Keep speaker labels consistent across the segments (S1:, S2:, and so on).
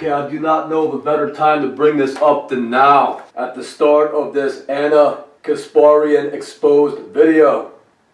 S1: Okay, I do not know of a better time to bring this up than now, at the start of this Anna Kasparian exposed video.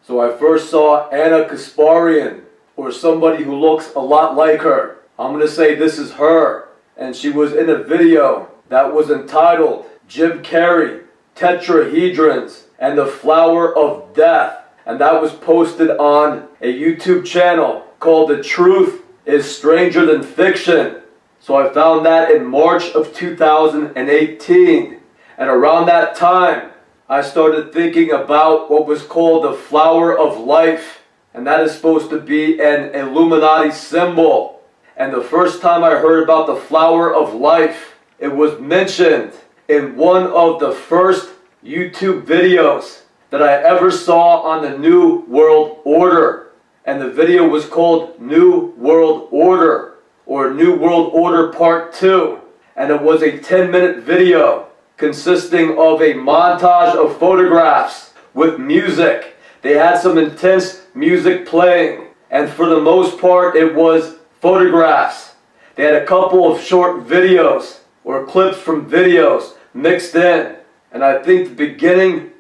S1: So I first saw Anna Kasparian, or somebody who looks a lot like her. I'm going to say this is her. And she was in a video that was entitled Jim Carrey, Tetrahedrons, and the Flower of Death. And that was posted on a YouTube channel called The Truth is Stranger Than Fiction. So I found that in March of 2018. And around that time, I started thinking about what was called the Flower of Life. And that is supposed to be an Illuminati symbol. And the first time I heard about the Flower of Life, it was mentioned in one of the first YouTube videos that I ever saw on the New World Order. And the video was called New World Order, or New World Order Part 2. And it was a 10-minute video consisting of a montage of photographs with music. They had some intense music playing, and for the most part it was photographs. They had a couple of short videos or clips from videos mixed in. And I think the beginning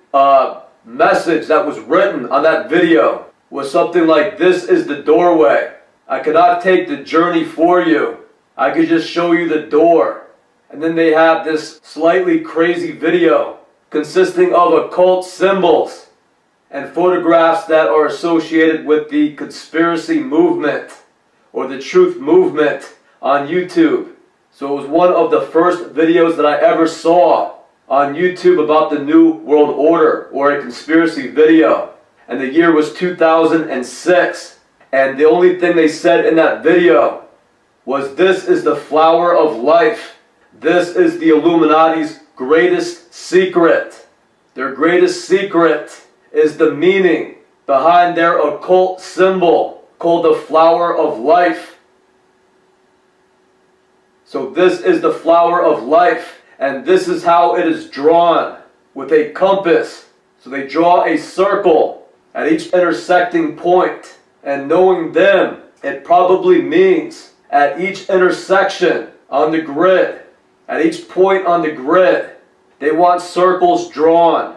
S1: message that was written on that video was something like, "This is the doorway. I cannot take the journey for you. I could just show you the door." And then they have this slightly crazy video consisting of occult symbols and photographs that are associated with the conspiracy movement or the truth movement on YouTube. So it was one of the first videos that I ever saw on YouTube about the New World Order, or a conspiracy video. And the year was 2006. And the only thing they said in that video was, "This is the flower of life. This is the Illuminati's greatest secret. Their greatest secret is the meaning behind their occult symbol called the flower of life." So this is the flower of life. And this is how it is drawn, with a compass. So they draw a circle at each intersecting point. And knowing them, it probably means at each intersection on the grid, at each point on the grid, they want circles drawn.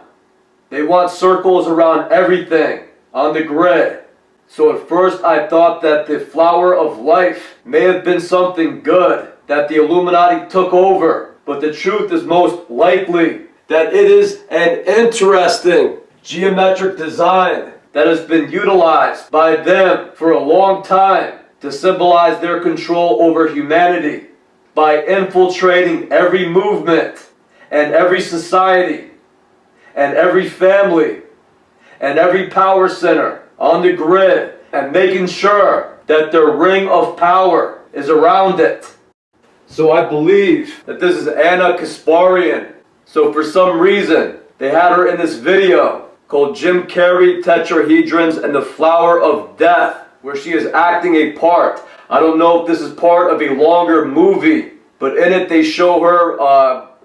S1: They want circles around everything on the grid. So at first I thought that the flower of life may have been something good that the Illuminati took over. But the truth is most likely that it is an interesting geometric design that has been utilized by them for a long time to symbolize their control over humanity by infiltrating every movement and every society and every family and every power center on the grid, and making sure that their ring of power is around it. So I believe that this is Anna Kasparian. So for some reason, they had her in this video called Jim Carrey, Tetrahedrons, and the Flower of Death, where she is acting a part. I don't know if this is part of a longer movie, but in it they show her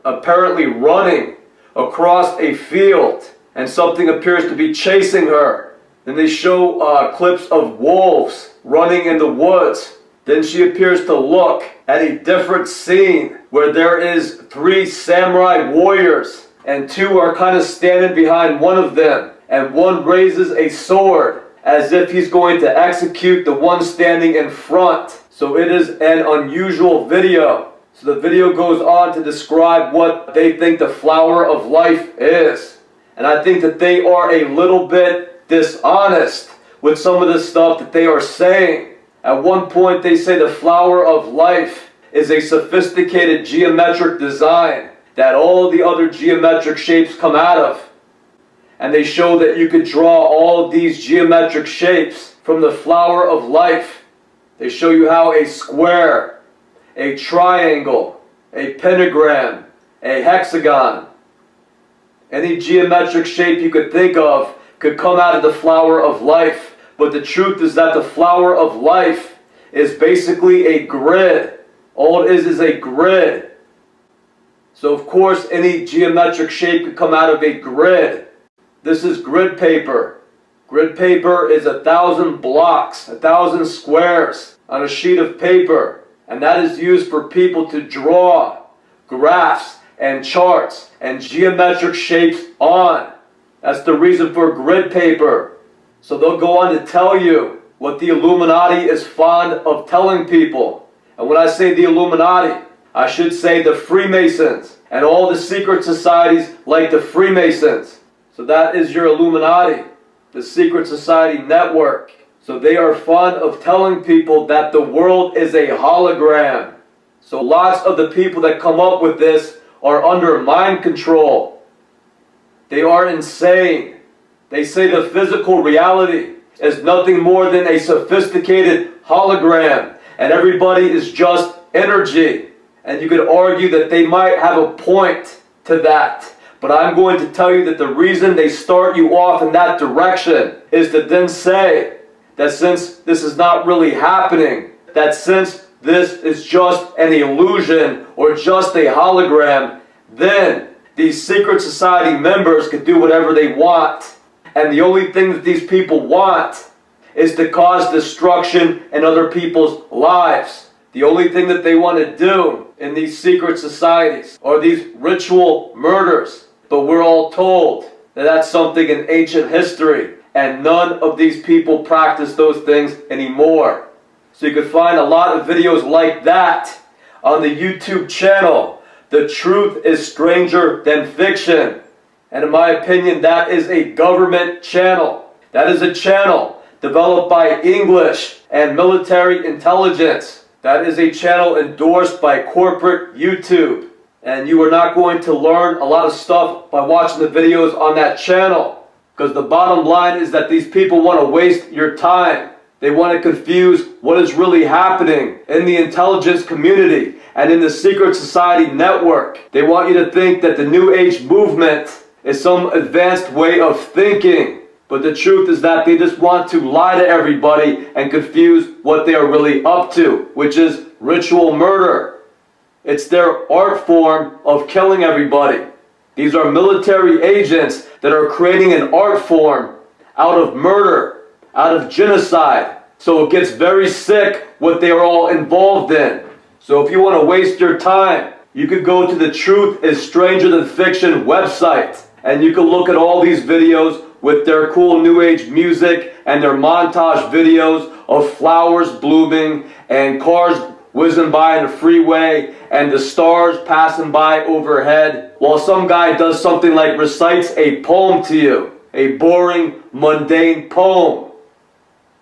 S1: apparently running across a field, and something appears to be chasing her. Then they show clips of wolves running in the woods. Then she appears to look at a different scene where there is 3 samurai warriors, and 2 are kind of standing behind one of them, and one raises a sword as if he's going to execute the one standing in front. So it is an unusual video. So the video goes on to describe what they think the flower of life is. And I think that they are a little bit dishonest with some of the stuff that they are saying. At one point they say the flower of life is a sophisticated geometric design that all the other geometric shapes come out of. And they show that you could draw all of these geometric shapes from the flower of life. They show you how a square, a triangle, a pentagram, a hexagon, any geometric shape you could think of could come out of the flower of life. But the truth is that the flower of life is basically a grid. All it is a grid. So of course any geometric shape could come out of a grid. This is grid paper. Grid paper is 1,000 blocks, 1,000 squares on a sheet of paper. And that is used for people to draw graphs and charts and geometric shapes on. That's the reason for grid paper. So they'll go on to tell you what the Illuminati is fond of telling people. And when I say the Illuminati, I should say the Freemasons and all the secret societies like the Freemasons. So that is your Illuminati, the secret society network. So they are fond of telling people that the world is a hologram. So lots of the people that come up with this are under mind control. They are insane. They say the physical reality is nothing more than a sophisticated hologram, and everybody is just energy. And you could argue that they might have a point to that. But I'm going to tell you that the reason they start you off in that direction is to then say that since this is not really happening, that since this is just an illusion or just a hologram, then these secret society members can do whatever they want. And the only thing that these people want is to cause destruction in other people's lives. The only thing that they want to do in these secret societies are these ritual murders. But we're all told that that's something in ancient history, and none of these people practice those things anymore. So you can find a lot of videos like that on the YouTube channel. The Truth is Stranger Than Fiction. And in my opinion, that is a government channel. That is a channel developed by English and military intelligence. That is a channel endorsed by corporate YouTube. And you are not going to learn a lot of stuff by watching the videos on that channel. Because the bottom line is that these people want to waste your time. They want to confuse what is really happening in the intelligence community and in the secret society network. They want you to think that the New Age movement is some advanced way of thinking. But the truth is that they just want to lie to everybody and confuse what they are really up to, which is ritual murder. It's their art form of killing everybody. These are military agents that are creating an art form out of murder, out of genocide. So it gets very sick what they are all involved in. So if you want to waste your time, you could go to the Truth is Stranger Than Fiction website, and you can look at all these videos with their cool New Age music and their montage videos of flowers blooming and cars whizzing by in the freeway and the stars passing by overhead, while some guy does something like recites a poem to you, a boring, mundane poem.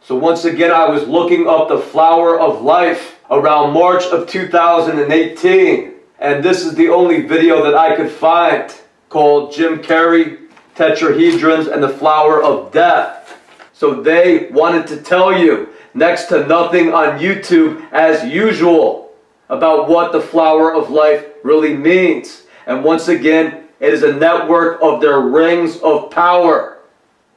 S1: So once again, I was looking up the flower of life around March of 2018, and this is the only video that I could find called Jim Carrey, Tetrahedrons, and the Flower of Death. So they wanted to tell you next to nothing on YouTube as usual about what the flower of life really means. And once again, it is a network of their rings of power.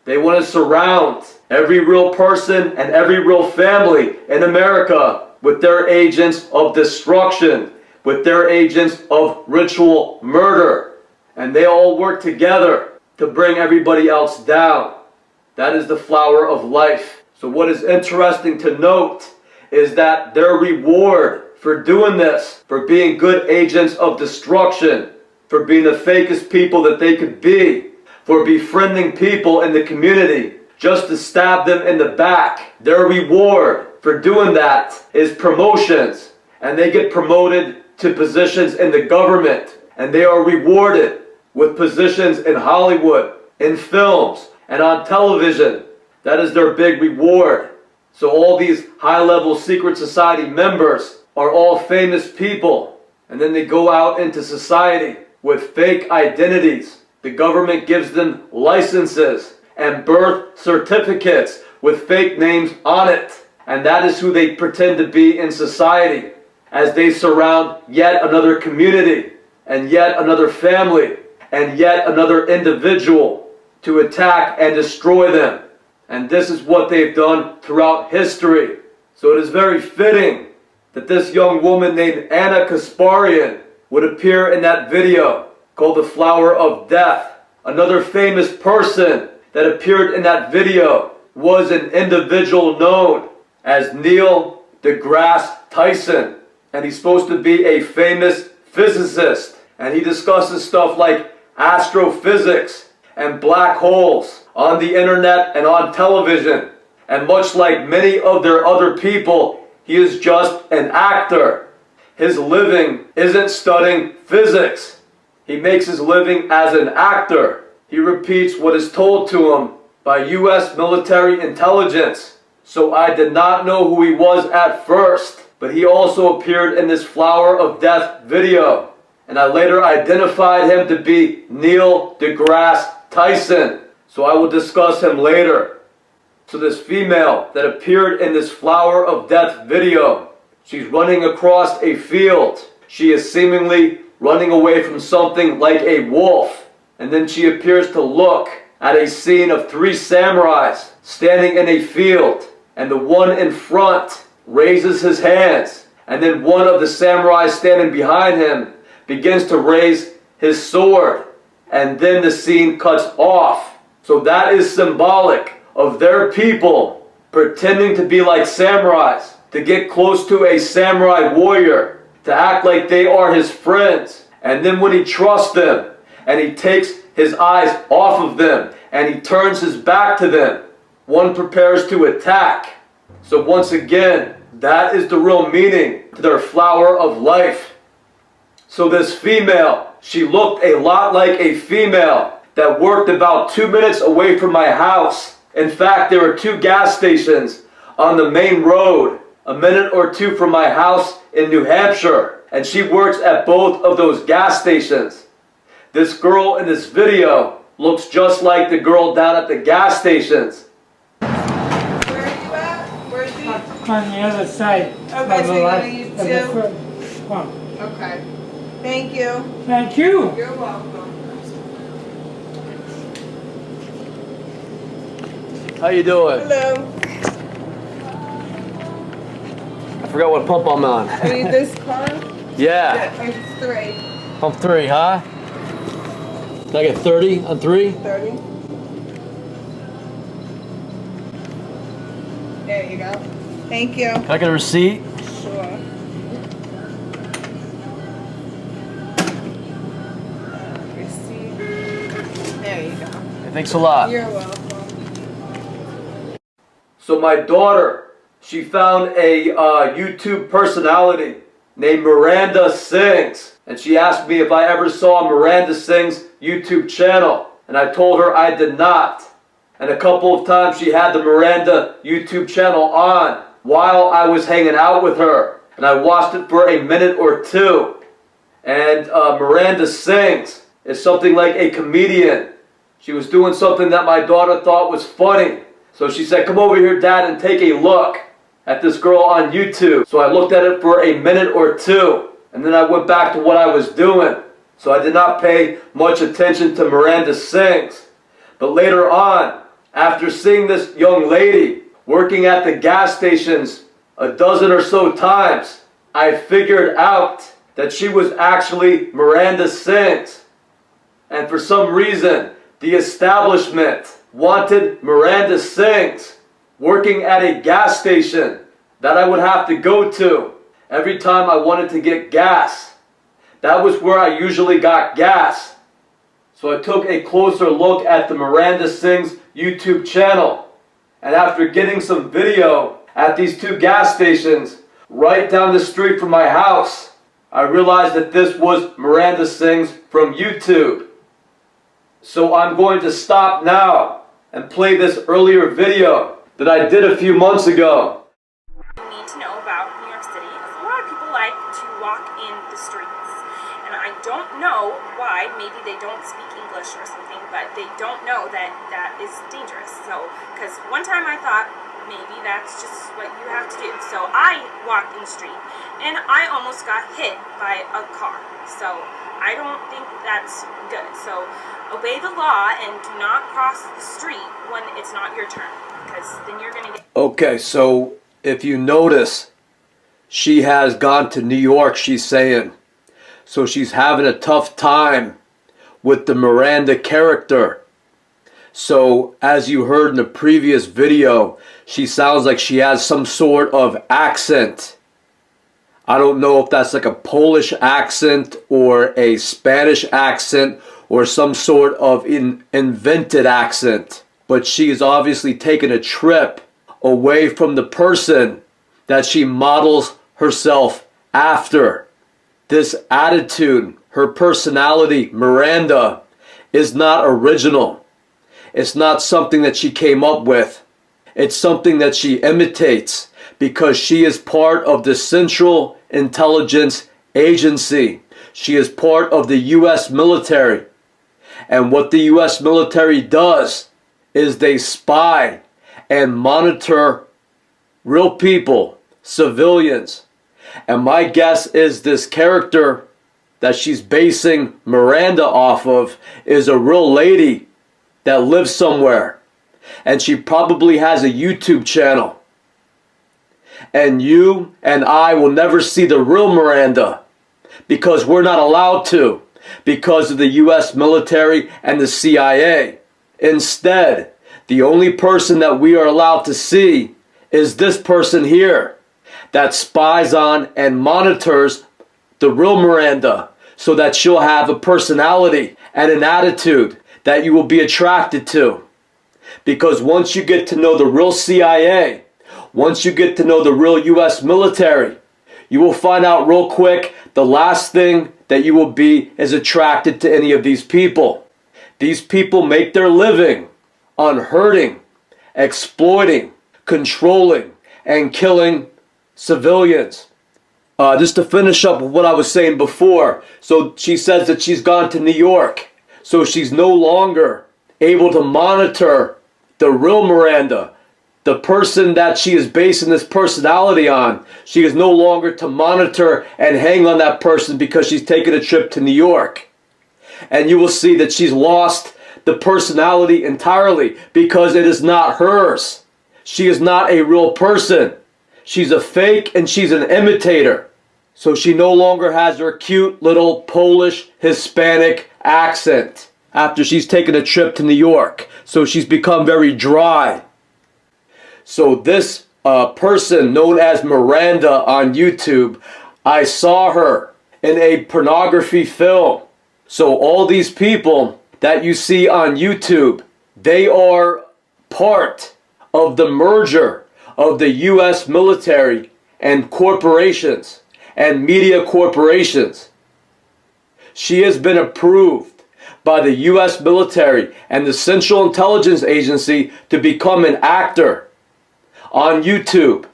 S1: They want to surround every real person and every real family in America with their agents of destruction, with their agents of ritual murder. And they all work together to bring everybody else down. That is the flower of life. So what is interesting to note is that their reward for doing this, for being good agents of destruction, for being the fakest people that they could be, for befriending people in the community just to stab them in the back, their reward for doing that is promotions. And they get promoted to positions in the government, and they are rewarded with positions in Hollywood, in films, and on television. That is their big reward. So all these high-level secret society members are all famous people. And then they go out into society with fake identities. The government gives them licenses and birth certificates with fake names on it. And that is who they pretend to be in society as they surround yet another community and yet another family and yet another individual to attack and destroy them. And this is what they've done throughout history. So it is very fitting that this young woman named Anna Kasparian would appear in that video called The Flower of Death. Another famous person that appeared in that video was an individual known as Neil deGrasse Tyson. and he's supposed to be a famous physicist, and he discusses stuff like astrophysics and black holes on the internet and on television. And much like many of their other people, he is just an actor. His living isn't studying physics. He makes his living as an actor. He repeats what is told to him by U.S. military intelligence. So I did not know who he was at first, but he also appeared in this Flower of Death video. And I later identified him to be Neil deGrasse Tyson. So I will discuss him later. So this female that appeared in this Flower of Death video, she's running across a field. She is seemingly running away from something like a wolf. And then she appears to look at a scene of 3 samurais standing in a field. And the one in front raises his hands. And then one of the samurais standing behind him begins to raise his sword. And then the scene cuts off. So that is symbolic of their people pretending to be like samurais, to get close to a samurai warrior, to act like they are his friends. And then when he trusts them, and he takes his eyes off of them, and he turns his back to them, one prepares to attack. So once again, that is the real meaning to their flower of life. So this female, she looked a lot like a female that worked about 2 minutes away from my house. In fact, there were 2 gas stations on the main road, a minute or 2 from my house in New Hampshire. And she works at both of those gas stations. This girl in this video looks just like the girl down at the gas stations.
S2: Where are you at? Where's he?
S3: On the other side.
S2: Okay, so you want to use 2?
S3: One.
S2: Okay. Thank you.
S3: Thank you.
S2: You're welcome.
S1: How you doing?
S2: Hello.
S1: I forgot what pump I'm on.
S2: I need this car.
S1: Yeah.
S2: It's 3.
S1: Pump 3, huh? Can I get 30 on 3?
S2: 30. There you go. Thank you.
S1: Can I get a receipt?
S2: Sure. Receipt. There you go.
S1: Hey, thanks a lot.
S2: You're welcome.
S1: So my daughter, she found a YouTube personality named Miranda Sings. And she asked me if I ever saw Miranda Sings' YouTube channel. And I told her I did not. And a couple of times she had the Miranda YouTube channel on while I was hanging out with her. And I watched it for a minute or 2. And Miranda Sings is something like a comedian. She was doing something that my daughter thought was funny. So she said, "Come over here, Dad, and take a look at this girl on YouTube." So I looked at it for a minute or 2. And then I went back to what I was doing. So I did not pay much attention to Miranda Sings. But later on, after seeing this young lady working at the gas stations a dozen or so times, I figured out that she was actually Miranda Sings. And for some reason, the establishment wanted Miranda Sings working at a gas station that I would have to go to every time I wanted to get gas. That was where I usually got gas. So I took a closer look at the Miranda Sings YouTube channel. And after getting some video at these 2 gas stations right down the street from my house, I realized that this was Miranda Sings from YouTube. So I'm going to stop now and play this earlier video that I did a few months ago.
S4: Need to know about New York City is a lot of people like to walk in the streets, and I don't know why. Maybe they don't speak English or something, but they don't know that that is dangerous. So, because one time I thought maybe that's just what you have to do. So I walked in the street, and I almost got hit by a car. So I don't think that's good. So obey the law and do not cross the street when it's not your turn, because then you're gonna get.
S1: Okay, so if you notice, she has gone to New York, she's saying. So she's having a tough time with the Miranda character. So as you heard in the previous video, she sounds like she has some sort of accent. I don't know if that's like a Polish accent or a Spanish accent or some sort of invented accent. But she is obviously taking a trip away from the person that she models herself after. This attitude, her personality, Miranda, is not original. It's not something that she came up with. It's something that she imitates because she is part of the Central Intelligence Agency. She is part of the U.S. military. And what the U.S. military does is they spy and monitor real people, civilians. And my guess is this character that she's basing Miranda off of is a real lady that lives somewhere. And she probably has a YouTube channel. And you and I will never see the real Miranda because we're not allowed to because of the U.S. military and the CIA. Instead, the only person that we are allowed to see is this person here that spies on and monitors the real Miranda so that she'll have a personality and an attitude that you will be attracted to. Because once you get to know the real CIA, once you get to know the real U.S. military, you will find out real quick the last thing that you will be is attracted to any of these people. These people make their living on hurting, exploiting, controlling, and killing civilians. Just to finish up with what I was saying before, so she says that she's gone to New York, so she's no longer able to monitor the real Miranda, the person that she is basing this personality on. She is no longer to monitor and hang on that person because she's taken a trip to New York. And you will see that she's lost the personality entirely because it is not hers. She is not a real person. She's a fake and she's an imitator. So she no longer has her cute little Polish Hispanic accent after she's taken a trip to New York. So she's become very dry. So this person known as Miranda on YouTube, I saw her in a pornography film. So all these people that you see on YouTube, they are part of the merger of the U.S. military and corporations and media corporations. She has been approved by the U.S. military and the Central Intelligence Agency to become an actor on YouTube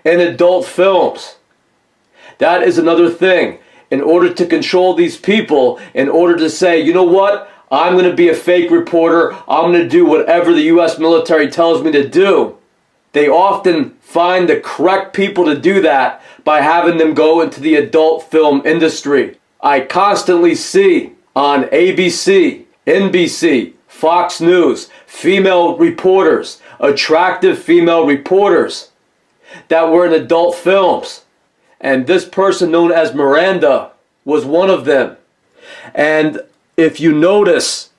S1: in adult films. That is another thing. In order to control these people, in order to say, you know what, I'm going to be a fake reporter, I'm going to do whatever the U.S. military tells me to do. They often find the correct people to do that by having them go into the adult film industry. I constantly see on ABC, NBC, Fox News, female reporters, attractive female reporters that were in adult films. And this person known as Miranda was one of them. And if you notice,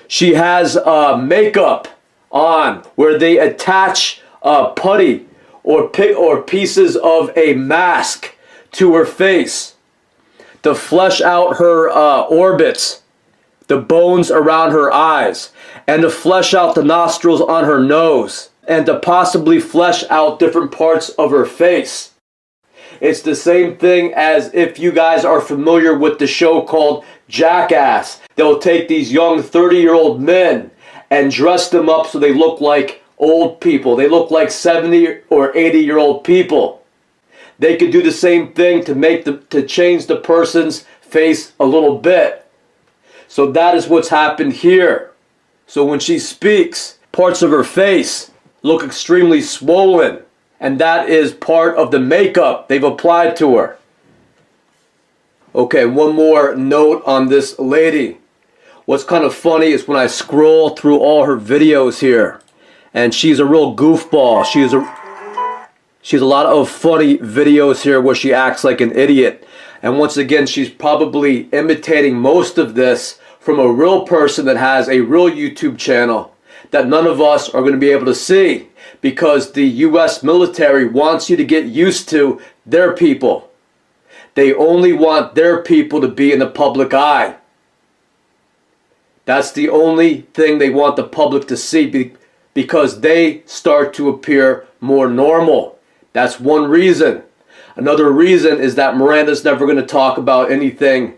S1: she has makeup on where they attach putty or pieces of a mask to her face to flesh out her orbits, the bones around her eyes, and to flesh out the nostrils on her nose, and to possibly flesh out different parts of her face. It's the same thing as if you guys are familiar with the show called Jackass. They'll take these young 30-year-old men and dress them up so they look like old people. They look like 70 or 80-year-old people. They could do the same thing to change the person's face a little bit. So that is what's happened here. So when she speaks, parts of her face look extremely swollen. And that is part of the makeup they've applied to her. Okay, one more note on this lady. What's kind of funny is when I scroll through all her videos here, and she's a real goofball. She has a lot of funny videos here where she acts like an idiot. And once again, she's probably imitating most of this from a real person that has a real YouTube channel that none of us are going to be able to see. because the U.S. military wants you to get used to their people. They only want their people to be in the public eye. That's the only thing they want the public to see because they start to appear more normal. That's one reason. Another reason is that Miranda's never going to talk about anything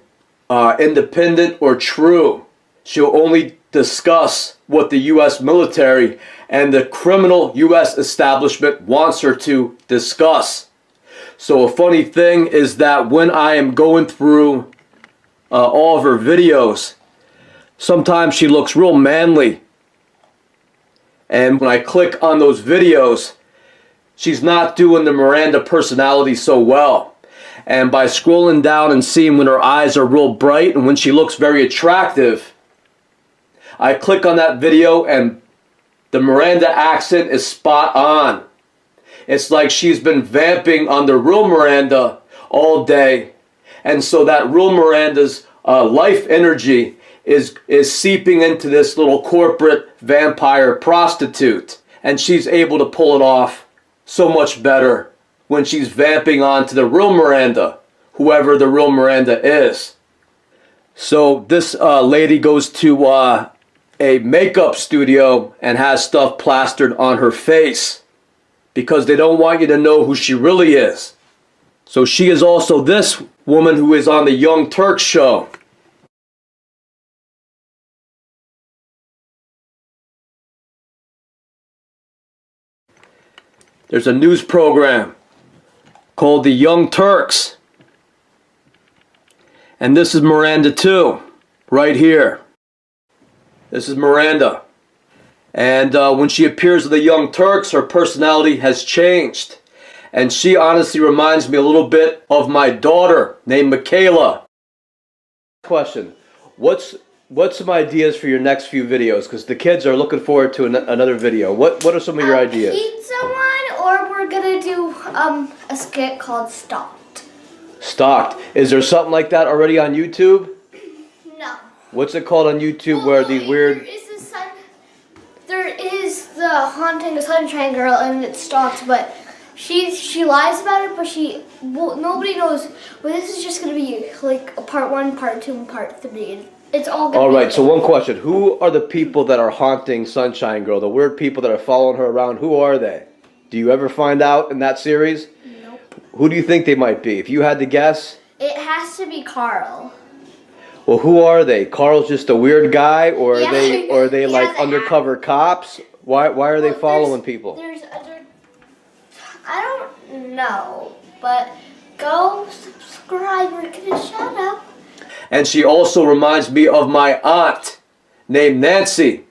S1: independent or true. She'll only discuss what the U.S. military and the criminal U.S. establishment wants her to discuss. So a funny thing is that when I am going through all of her videos, sometimes she looks real manly. And when I click on those videos, she's not doing the Miranda personality so well. And by scrolling down and seeing when her eyes are real bright and when she looks very attractive, I click on that video and the Miranda accent is spot on. It's like she's been vamping on the real Miranda all day. And so that real Miranda's life energy is seeping into this little corporate vampire prostitute. And she's able to pull it off so much better when she's vamping onto the real Miranda, whoever the real Miranda is. So this lady goes to a makeup studio and has stuff plastered on her face because they don't want you to know who she really is. So she is also this woman who is on the Young Turks show. There's a news program called the Young Turks. And this is Miranda too, right here. This is Miranda. And when she appears with the Young Turks, her personality has changed. And she honestly reminds me a little bit of my daughter named Michaela. Question, what's some ideas for your next few videos? Because the kids are looking forward to another video. What are some of your ideas?
S5: Pizza one, or we're gonna do a skit called Stalked.
S1: Stalked. Is there something like that already on YouTube?
S5: No.
S1: What's it called on YouTube where these weird...
S5: There is the haunting the Sunshine Girl, and it's Stalked, but she lies about it, but nobody knows. Well, this is just gonna be like a part 1, part 2, and part 3. It's all gonna be
S1: Alright, so one question. Who are the people that are haunting Sunshine Girl? The weird people that are following her around, who are they? Do you ever find out in that series?
S5: Nope.
S1: Who do you think they might be? If you had to guess?
S5: It has to be Carl.
S1: Well, who are they? Carl's just a weird guy, or
S5: Yeah.
S1: are they
S5: He
S1: like
S5: has a
S1: undercover cops? Why are they following people?
S5: I don't know, but go subscribe. We're gonna shut up.
S1: And she also reminds me of my aunt named Nancy.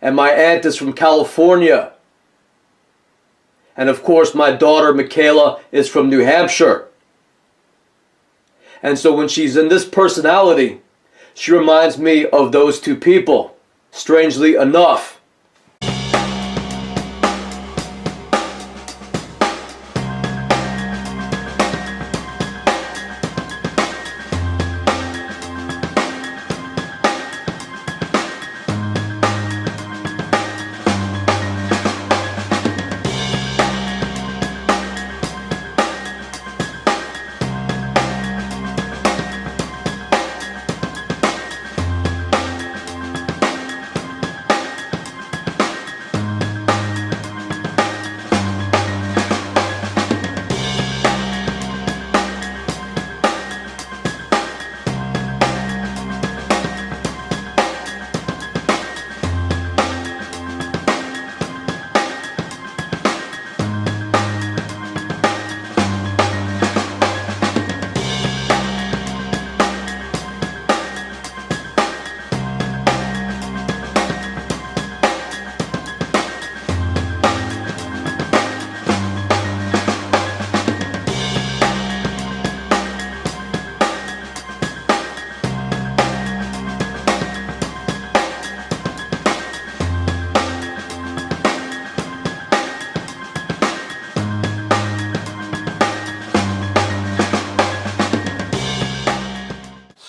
S1: And my aunt is from California. And of course my daughter Michaela is from New Hampshire. And so when she's in this personality, she reminds me of those two people, strangely enough.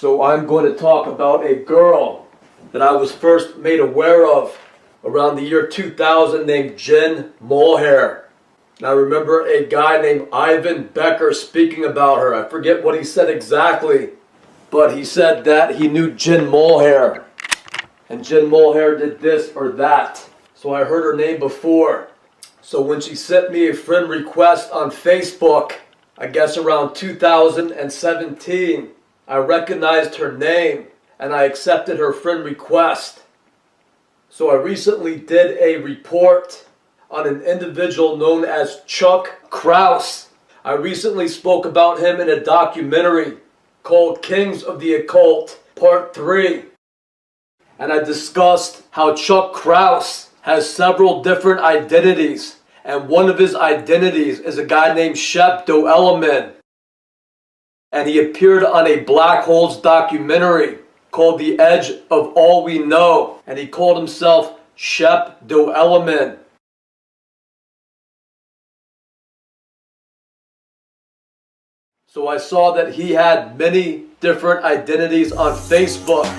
S1: So I'm going to talk about a girl that I was first made aware of around the year 2000 named Jen Mulhair. And I remember a guy named Ivan Becker speaking about her. I forget what he said exactly, but he said that he knew Jen Mulhair. And Jen Mulhair did this or that. So I heard her name before. So when she sent me a friend request on Facebook, I guess around 2017, I recognized her name and I accepted her friend request. So I recently did a report on an individual known as Chuck Krause. I recently spoke about him in a documentary called Kings of the Occult, Part 3. And I discussed how Chuck Krause has several different identities. And one of his identities is a guy named Shep Doeleman. And he appeared on a Black Holes documentary called The Edge of All We Know. And he called himself Shep Doeleman. So I saw that he had many different identities on Facebook.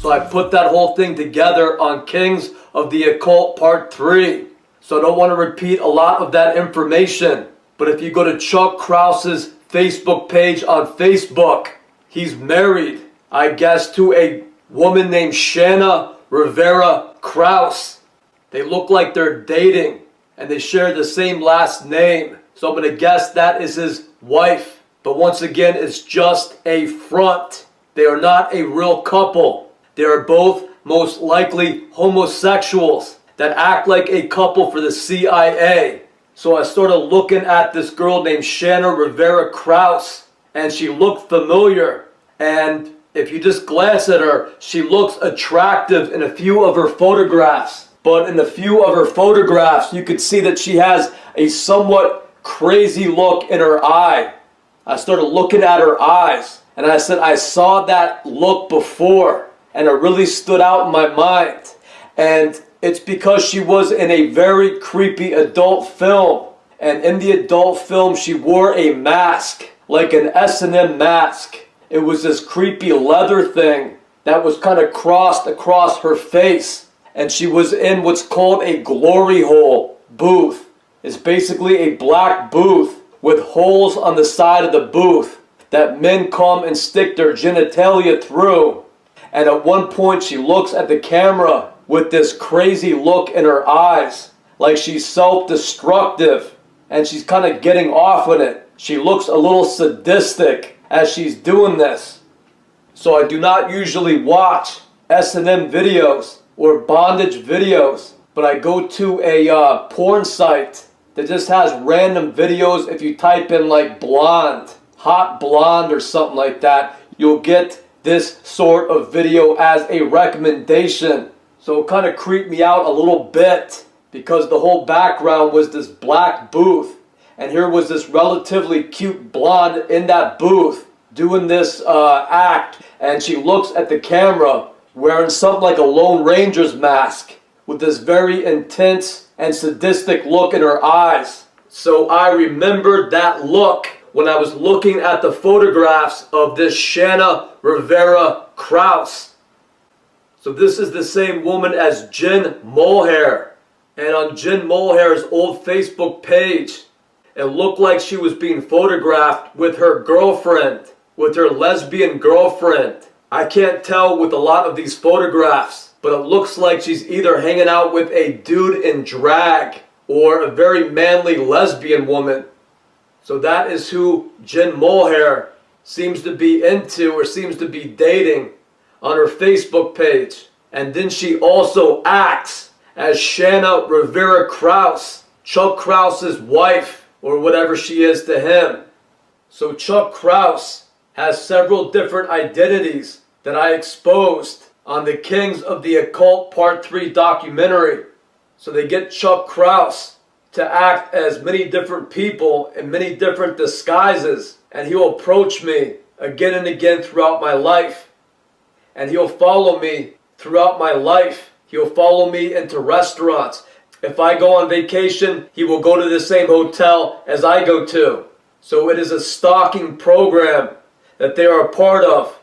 S1: So I put that whole thing together on Kings of the Occult Part 3. So I don't want to repeat a lot of that information. But if you go to Chuck Krause's Facebook page on Facebook, he's married, I guess, to a woman named Shanna Rivera Krause. They look like they're dating and they share the same last name. So I'm going to guess that is his wife. But once again, it's just a front. They are not a real couple. They are both most likely homosexuals that act like a couple for the CIA. So I started looking at this girl named Shanna Rivera Krause, and she looked familiar. And if you just glance at her, she looks attractive in a few of her photographs. But in a few of her photographs, you could see that she has a somewhat crazy look in her eye. I started looking at her eyes, and I said, I saw that look before. And it really stood out in my mind. And it's because she was in a very creepy adult film. And in the adult film, she wore a mask, like an S&M mask. It was this creepy leather thing that was kind of crossed across her face. And she was in what's called a glory hole booth. It's basically a black booth with holes on the side of the booth that men come and stick their genitalia through. And at one point she looks at the camera with this crazy look in her eyes, like she's self-destructive, and she's kind of getting off on it. She looks a little sadistic as she's doing this. So I do not usually watch S&M videos or bondage videos, but I go to a porn site that just has random videos. If you type in like blonde, hot blonde or something like that, you'll get this sort of video as a recommendation. So it kind of creeped me out a little bit because the whole background was this black booth, and here was this relatively cute blonde in that booth doing this act, and she looks at the camera wearing something like a Lone Ranger's mask with this very intense and sadistic look in her eyes. So I remembered that look when I was looking at the photographs of this Shanna Rivera Krause. So this is the same woman as Jen Mulhair. And on Jen Mulhair's old Facebook page, it looked like she was being photographed with her girlfriend, with her lesbian girlfriend. I can't tell with a lot of these photographs, but it looks like she's either hanging out with a dude in drag or a very manly lesbian woman. So that is who Jen Mulhair seems to be into or seems to be dating on her Facebook page. And then she also acts as Shanna Rivera Krause, Chuck Krause's wife, or whatever she is to him. So Chuck Krause has several different identities that I exposed on the Kings of the Occult Part 3 documentary. So they get Chuck Krause to act as many different people in many different disguises. And he'll approach me again and again throughout my life. And he'll follow me throughout my life. He'll follow me into restaurants. If I go on vacation, he will go to the same hotel as I go to. So it is a stalking program that they are a part of.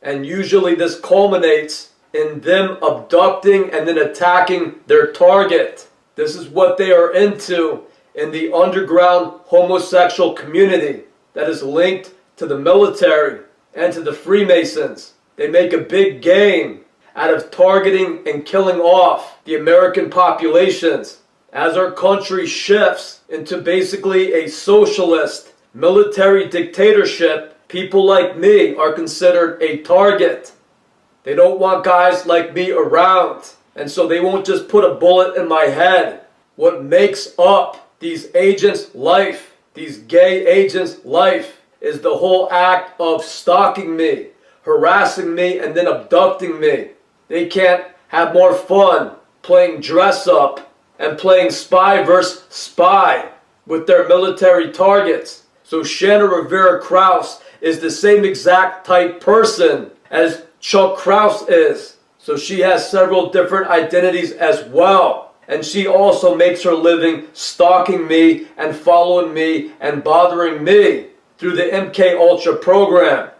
S1: And usually this culminates in them abducting and then attacking their target. This is what they are into in the underground homosexual community that is linked to the military and to the Freemasons. They make a big game out of targeting and killing off the American populations. As our country shifts into basically a socialist military dictatorship, people like me are considered a target. They don't want guys like me around, and so they won't just put a bullet in my head. What makes up these agents' life, these gay agents' life, is the whole act of stalking me, harassing me, and then abducting me. They can't have more fun playing dress up and playing spy versus spy with their military targets. So Shanna Rivera Krause is the same exact type person as Chuck Krause is. So she has several different identities as well. And she also makes her living stalking me and following me and bothering me through the MK Ultra program.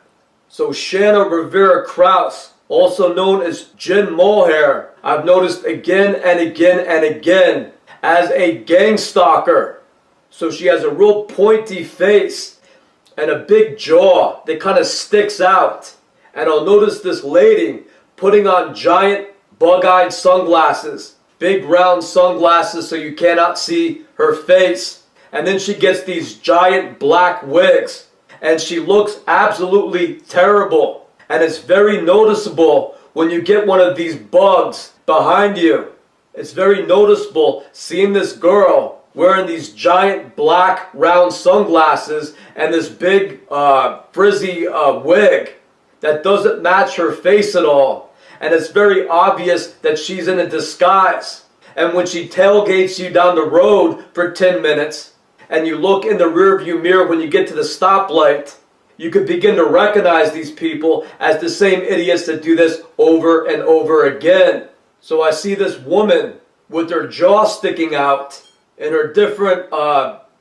S1: So Shanna Rivera Krause, also known as Jen Mulhair, I've noticed again and again and again as a gang stalker. So she has a real pointy face and a big jaw that kind of sticks out. And I'll notice this lady putting on giant bug-eyed sunglasses, big round sunglasses so you cannot see her face. And then she gets these giant black wigs and she looks absolutely terrible. And it's very noticeable when you get one of these bugs behind you. It's very noticeable seeing this girl wearing these giant black round sunglasses and this big frizzy wig that doesn't match her face at all. And it's very obvious that she's in a disguise. And when she tailgates you down the road for 10 minutes and you look in the rearview mirror when you get to the stoplight, you could begin to recognize these people as the same idiots that do this over and over again. So I see this woman with her jaw sticking out in her different,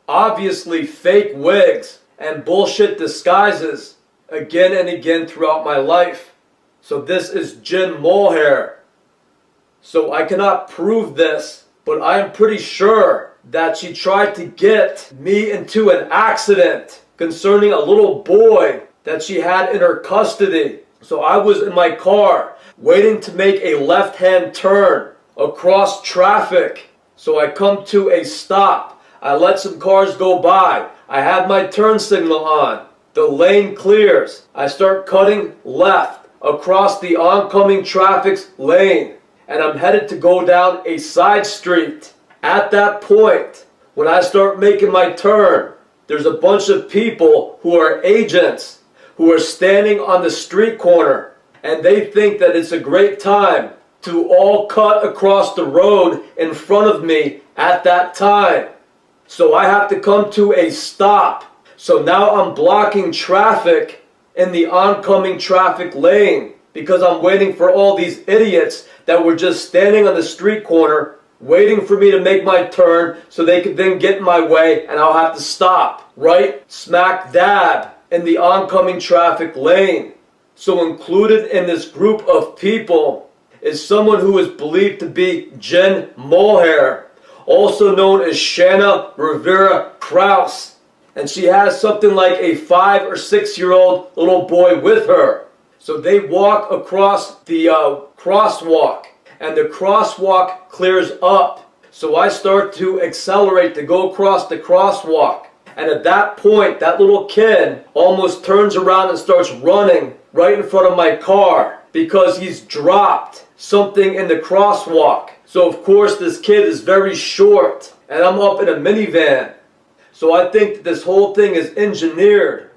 S1: obviously fake wigs and bullshit disguises again and again throughout my life. So this is Jen Mulhair. So I cannot prove this, but I am pretty sure that she tried to get me into an accident concerning a little boy that she had in her custody. So I was in my car waiting to make a left-hand turn across traffic. So I come to a stop. I let some cars go by. I have my turn signal on. The lane clears. I start cutting left across the oncoming traffic's lane. And I'm headed to go down a side street. At that point, when I start making my turn, there's a bunch of people who are agents who are standing on the street corner. And they think that it's a great time to all cut across the road in front of me at that time. So I have to come to a stop. So now I'm blocking traffic in the oncoming traffic lane because I'm waiting for all these idiots that were just standing on the street corner waiting for me to make my turn so they could then get in my way and I'll have to stop right smack dab in the oncoming traffic lane. So included in this group of people is someone who is believed to be Jen Mulhair, also known as Shanna Rivera Krause. And she has something like a 5 or 6 year old little boy with her. So they walk across the crosswalk and the crosswalk clears up. So I start to accelerate to go across the crosswalk. And at that point, that little kid almost turns around and starts running right in front of my car because he's dropped something in the crosswalk. So of course this kid is very short and I'm up in a minivan. So I think that this whole thing is engineered.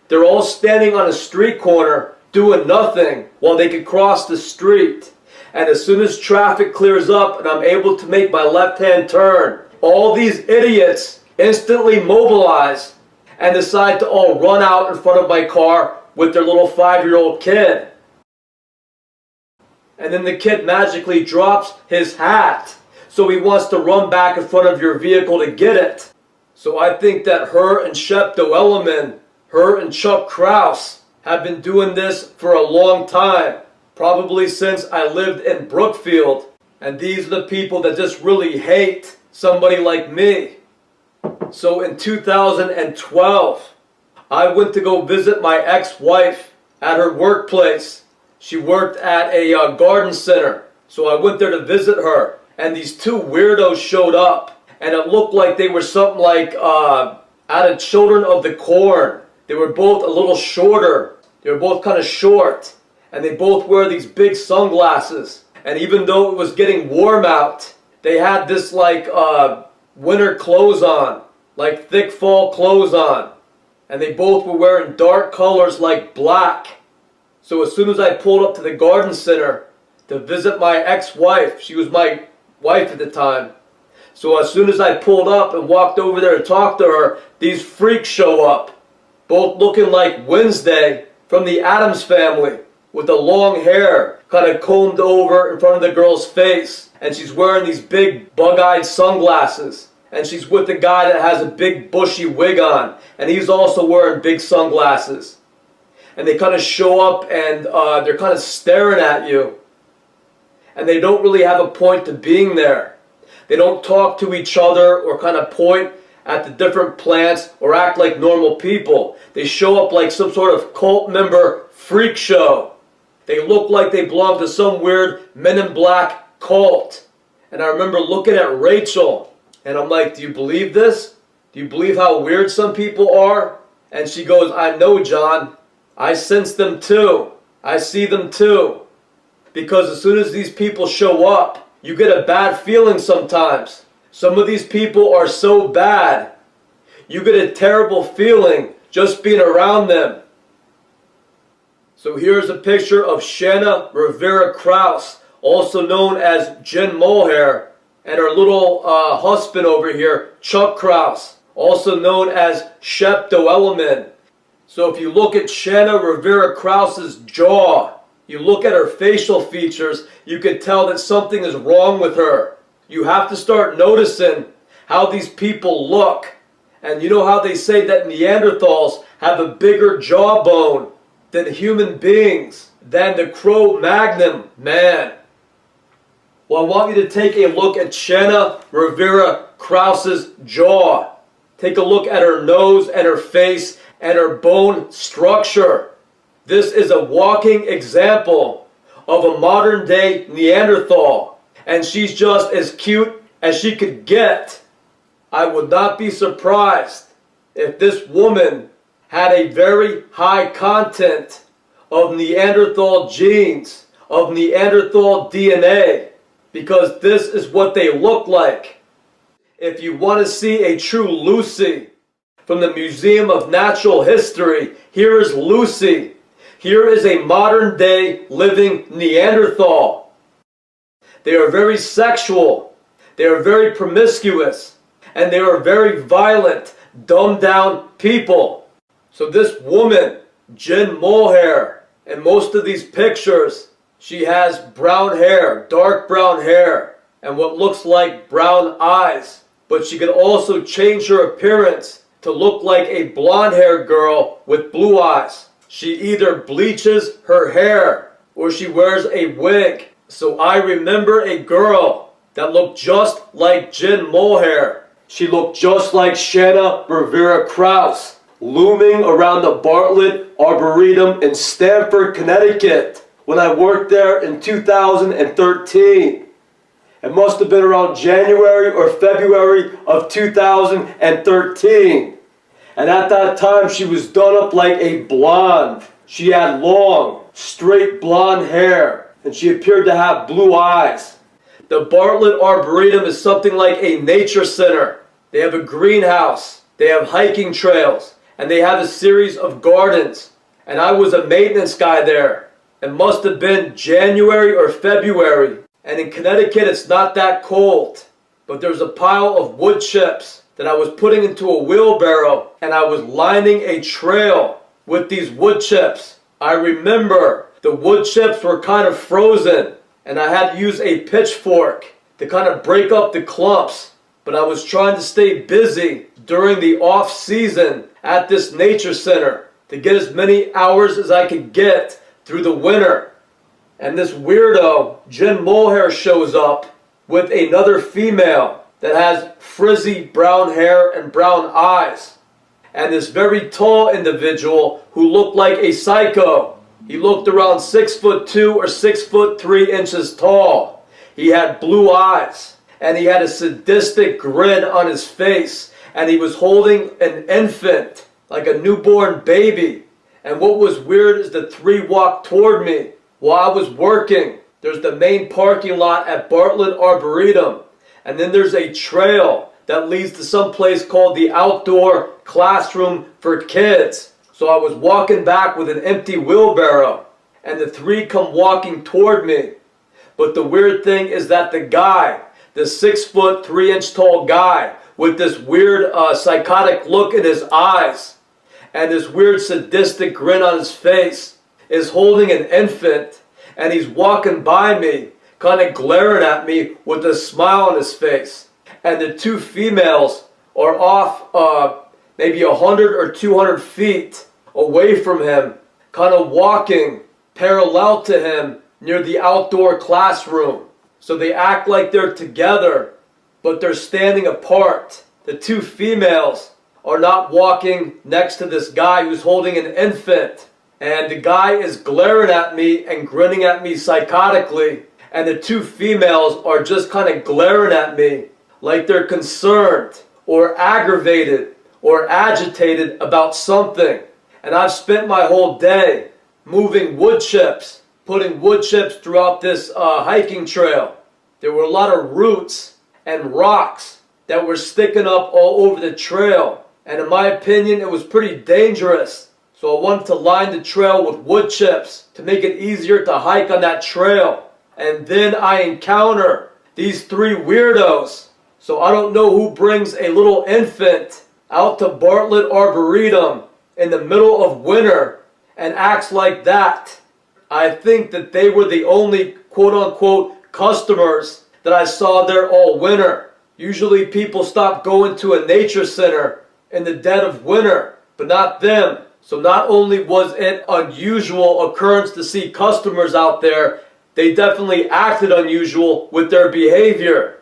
S1: They're all standing on a street corner doing nothing while they could cross the street. And as soon as traffic clears up and I'm able to make my left-hand turn all these idiots instantly mobilize and decide to all run out in front of my car with their little 5-year-old kid. And then the kid magically drops his hat, so he wants to run back in front of your vehicle to get it. So I think that her and Shep Doelleman, her and Chuck Kraus, have been doing this for a long time, probably since I lived in Brookfield. And these are the people that just really hate somebody like me. So in 2012, I went to go visit my ex-wife at her workplace. She worked at a garden center. So I went there to visit her. And these two weirdos showed up. And it looked like they were something like out of Children of the Corn. They were both a little shorter. They were both kind of short. And they both wear these big sunglasses. And even though it was getting warm out, they had this like winter clothes on. Like thick fall clothes on. And they both were wearing dark colors like black. So as soon as I pulled up to the garden center to visit my ex-wife, she was my wife at the time. So as soon as I pulled up and walked over there to talk to her, these freaks show up. Both looking like Wednesday from the Addams Family, with the long hair kind of combed over in front of the girl's face. And she's wearing these big bug-eyed sunglasses. And she's with the guy that has a big bushy wig on. And he's also wearing big sunglasses. And they kind of show up and they're kind of staring at you. And they don't really have a point to being there. They don't talk to each other or kind of point at the different plants or act like normal people. They show up like some sort of cult member freak show. They look like they belong to some weird Men in Black cult. And I remember looking at Rachel and I'm like, do you believe this? Do you believe how weird some people are? And she goes, I know, John. I sense them too. I see them too. Because as soon as these people show up, you get a bad feeling sometimes. Some of these people are so bad, you get a terrible feeling just being around them. So here's a picture of Shanna Rivera Kraus, also known as Jen Mulhair, and her little husband over here, Chuck Kraus, also known as Shep Doelleman. So if you look at Shanna Rivera Kraus's jaw, you look at her facial features, you can tell that something is wrong with her. You have to start noticing how these people look. And you know how they say that Neanderthals have a bigger jawbone than human beings, than the Cro-Magnon man. Well, I want you to take a look at Shanna Rivera Kraus's jaw. Take a look at her nose and her face and her bone structure. This is a walking example of a modern day Neanderthal. And she's just as cute as she could get. I would not be surprised if this woman had a very high content of Neanderthal genes, of Neanderthal DNA, because this is what they look like. If you want to see a true Lucy from the Museum of Natural History, here is Lucy. Here is a modern day living Neanderthal. They are very sexual, they are very promiscuous, and they are very violent, dumbed down people. So this woman, Jen Mulhair, in most of these pictures, she has brown hair, dark brown hair, and what looks like brown eyes. But she can also change her appearance to look like a blonde-haired girl with blue eyes. She either bleaches her hair or she wears a wig. So I remember a girl that looked just like Jen Mulhair. She looked just like Shanna Rivera Kraus, looming around the Bartlett Arboretum in Stamford, Connecticut, when I worked there in 2013. It must have been around January or February of 2013. And at that time, she was done up like a blonde. She had long, straight blonde hair, and she appeared to have blue eyes. The Bartlett Arboretum is something like a nature center. They have a greenhouse, they have hiking trails, and they have a series of gardens. And I was a maintenance guy there. It must have been January or February. And in Connecticut, it's not that cold. but there's a pile of wood chips that I was putting into a wheelbarrow, and I was lining a trail with these wood chips. I remember the wood chips were kind of frozen, and I had to use a pitchfork to kind of break up the clumps, but I was trying to stay busy during the off season at this nature center to get as many hours as I could get through the winter. And this weirdo, Jen Mulhair, shows up with another female that has frizzy brown hair and brown eyes. And this very tall individual who looked like a psycho. He looked around 6'2" or 6'3" tall. He had blue eyes, and he had a sadistic grin on his face, and he was holding an infant, like a newborn baby. And what was weird is the three walked toward me while I was working. There's the main parking lot at Bartlett Arboretum, and then there's a trail that leads to some place called the Outdoor Classroom for Kids. So I was walking back with an empty wheelbarrow, and the three come walking toward me. But the weird thing is that the guy, the 6'3" tall guy with this weird psychotic look in his eyes and this weird sadistic grin on his face, is holding an infant, and he's walking by me, kind of glaring at me with a smile on his face. And the two females are off maybe 100 or 200 feet away from him, kind of walking parallel to him near the outdoor classroom. So they act like they're together, but they're standing apart. The two females are not walking next to this guy who's holding an infant. And the guy is glaring at me and grinning at me psychotically. And the two females are just kind of glaring at me like they're concerned or aggravated or agitated about something. And I've spent my whole day moving wood chips, putting wood chips throughout this hiking trail. There were a lot of roots and rocks that were sticking up all over the trail. And in my opinion, it was pretty dangerous. So I wanted to line the trail with wood chips to make it easier to hike on that trail. And then I encounter these three weirdos. So I don't know who brings a little infant out to Bartlett Arboretum in the middle of winter and acts like that. I think that they were the only quote-unquote customers that I saw there all winter. Usually people stop going to a nature center in the dead of winter, but not them. So not only was it an unusual occurrence to see customers out there, they definitely acted unusual with their behavior.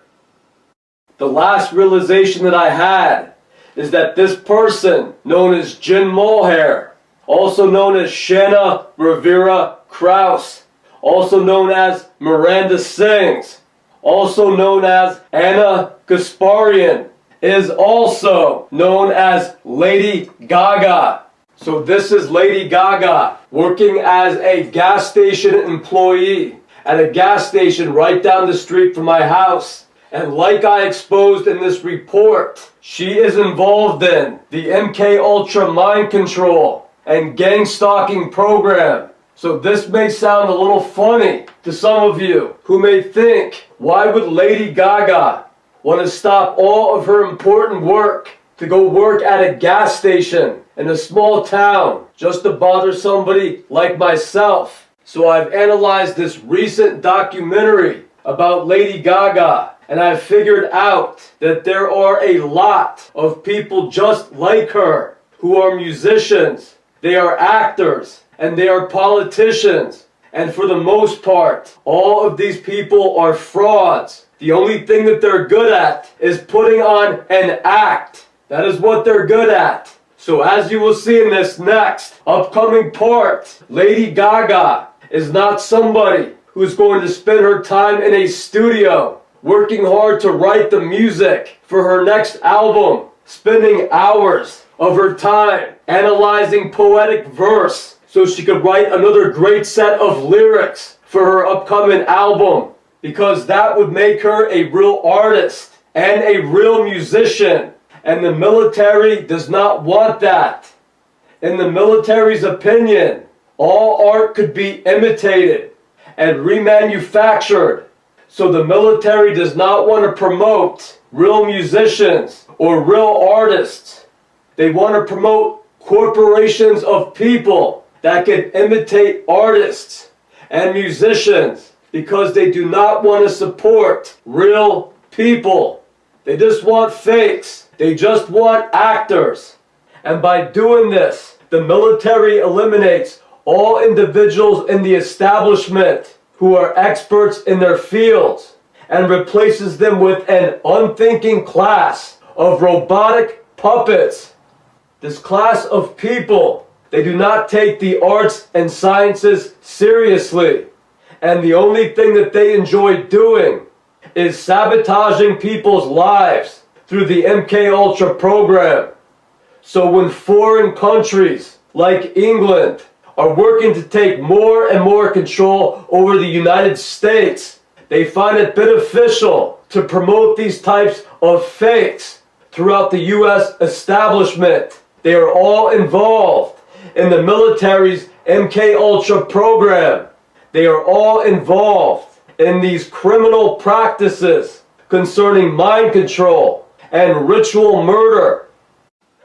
S1: The last realization that I had is that this person, known as Jen Mulhair, also known as Shanna Rivera Krause, also known as Miranda Sings, also known as Anna Gasparian, is also known as Lady Gaga. So this is Lady Gaga working as a gas station employee at a gas station right down the street from my house. And like I exposed in this report, she is involved in the MK Ultra mind control and gang stalking program. So this may sound a little funny to some of you who may think, why would Lady Gaga want to stop all of her important work to go work at a gas station in a small town just to bother somebody like myself? So I've analyzed this recent documentary about Lady Gaga, and I've figured out that there are a lot of people just like her who are musicians, they are actors, and they are politicians. And for the most part, all of these people are frauds. The only thing that they're good at is putting on an act. That is what they're good at. So as you will see in this next upcoming part, Lady Gaga is not somebody who's going to spend her time in a studio working hard to write the music for her next album, spending hours of her time analyzing poetic verse so she could write another great set of lyrics for her upcoming album, because that would make her a real artist and a real musician. And the military does not want that. In the military's opinion, all art could be imitated and remanufactured. So the military does not want to promote real musicians or real artists. They want to promote corporations of people that can imitate artists and musicians because they do not want to support real people. They just want fakes. They just want actors. And by doing this, the military eliminates all individuals in the establishment who are experts in their fields and replaces them with an unthinking class of robotic puppets. This class of people, they do not take the arts and sciences seriously. And the only thing that they enjoy doing is sabotaging people's lives through the MK program. So when foreign countries like England are working to take more and more control over the United States, they find it beneficial to promote these types of fakes throughout the US establishment. They are all involved in the military's MK program. They are all involved in these criminal practices concerning mind control and ritual murder.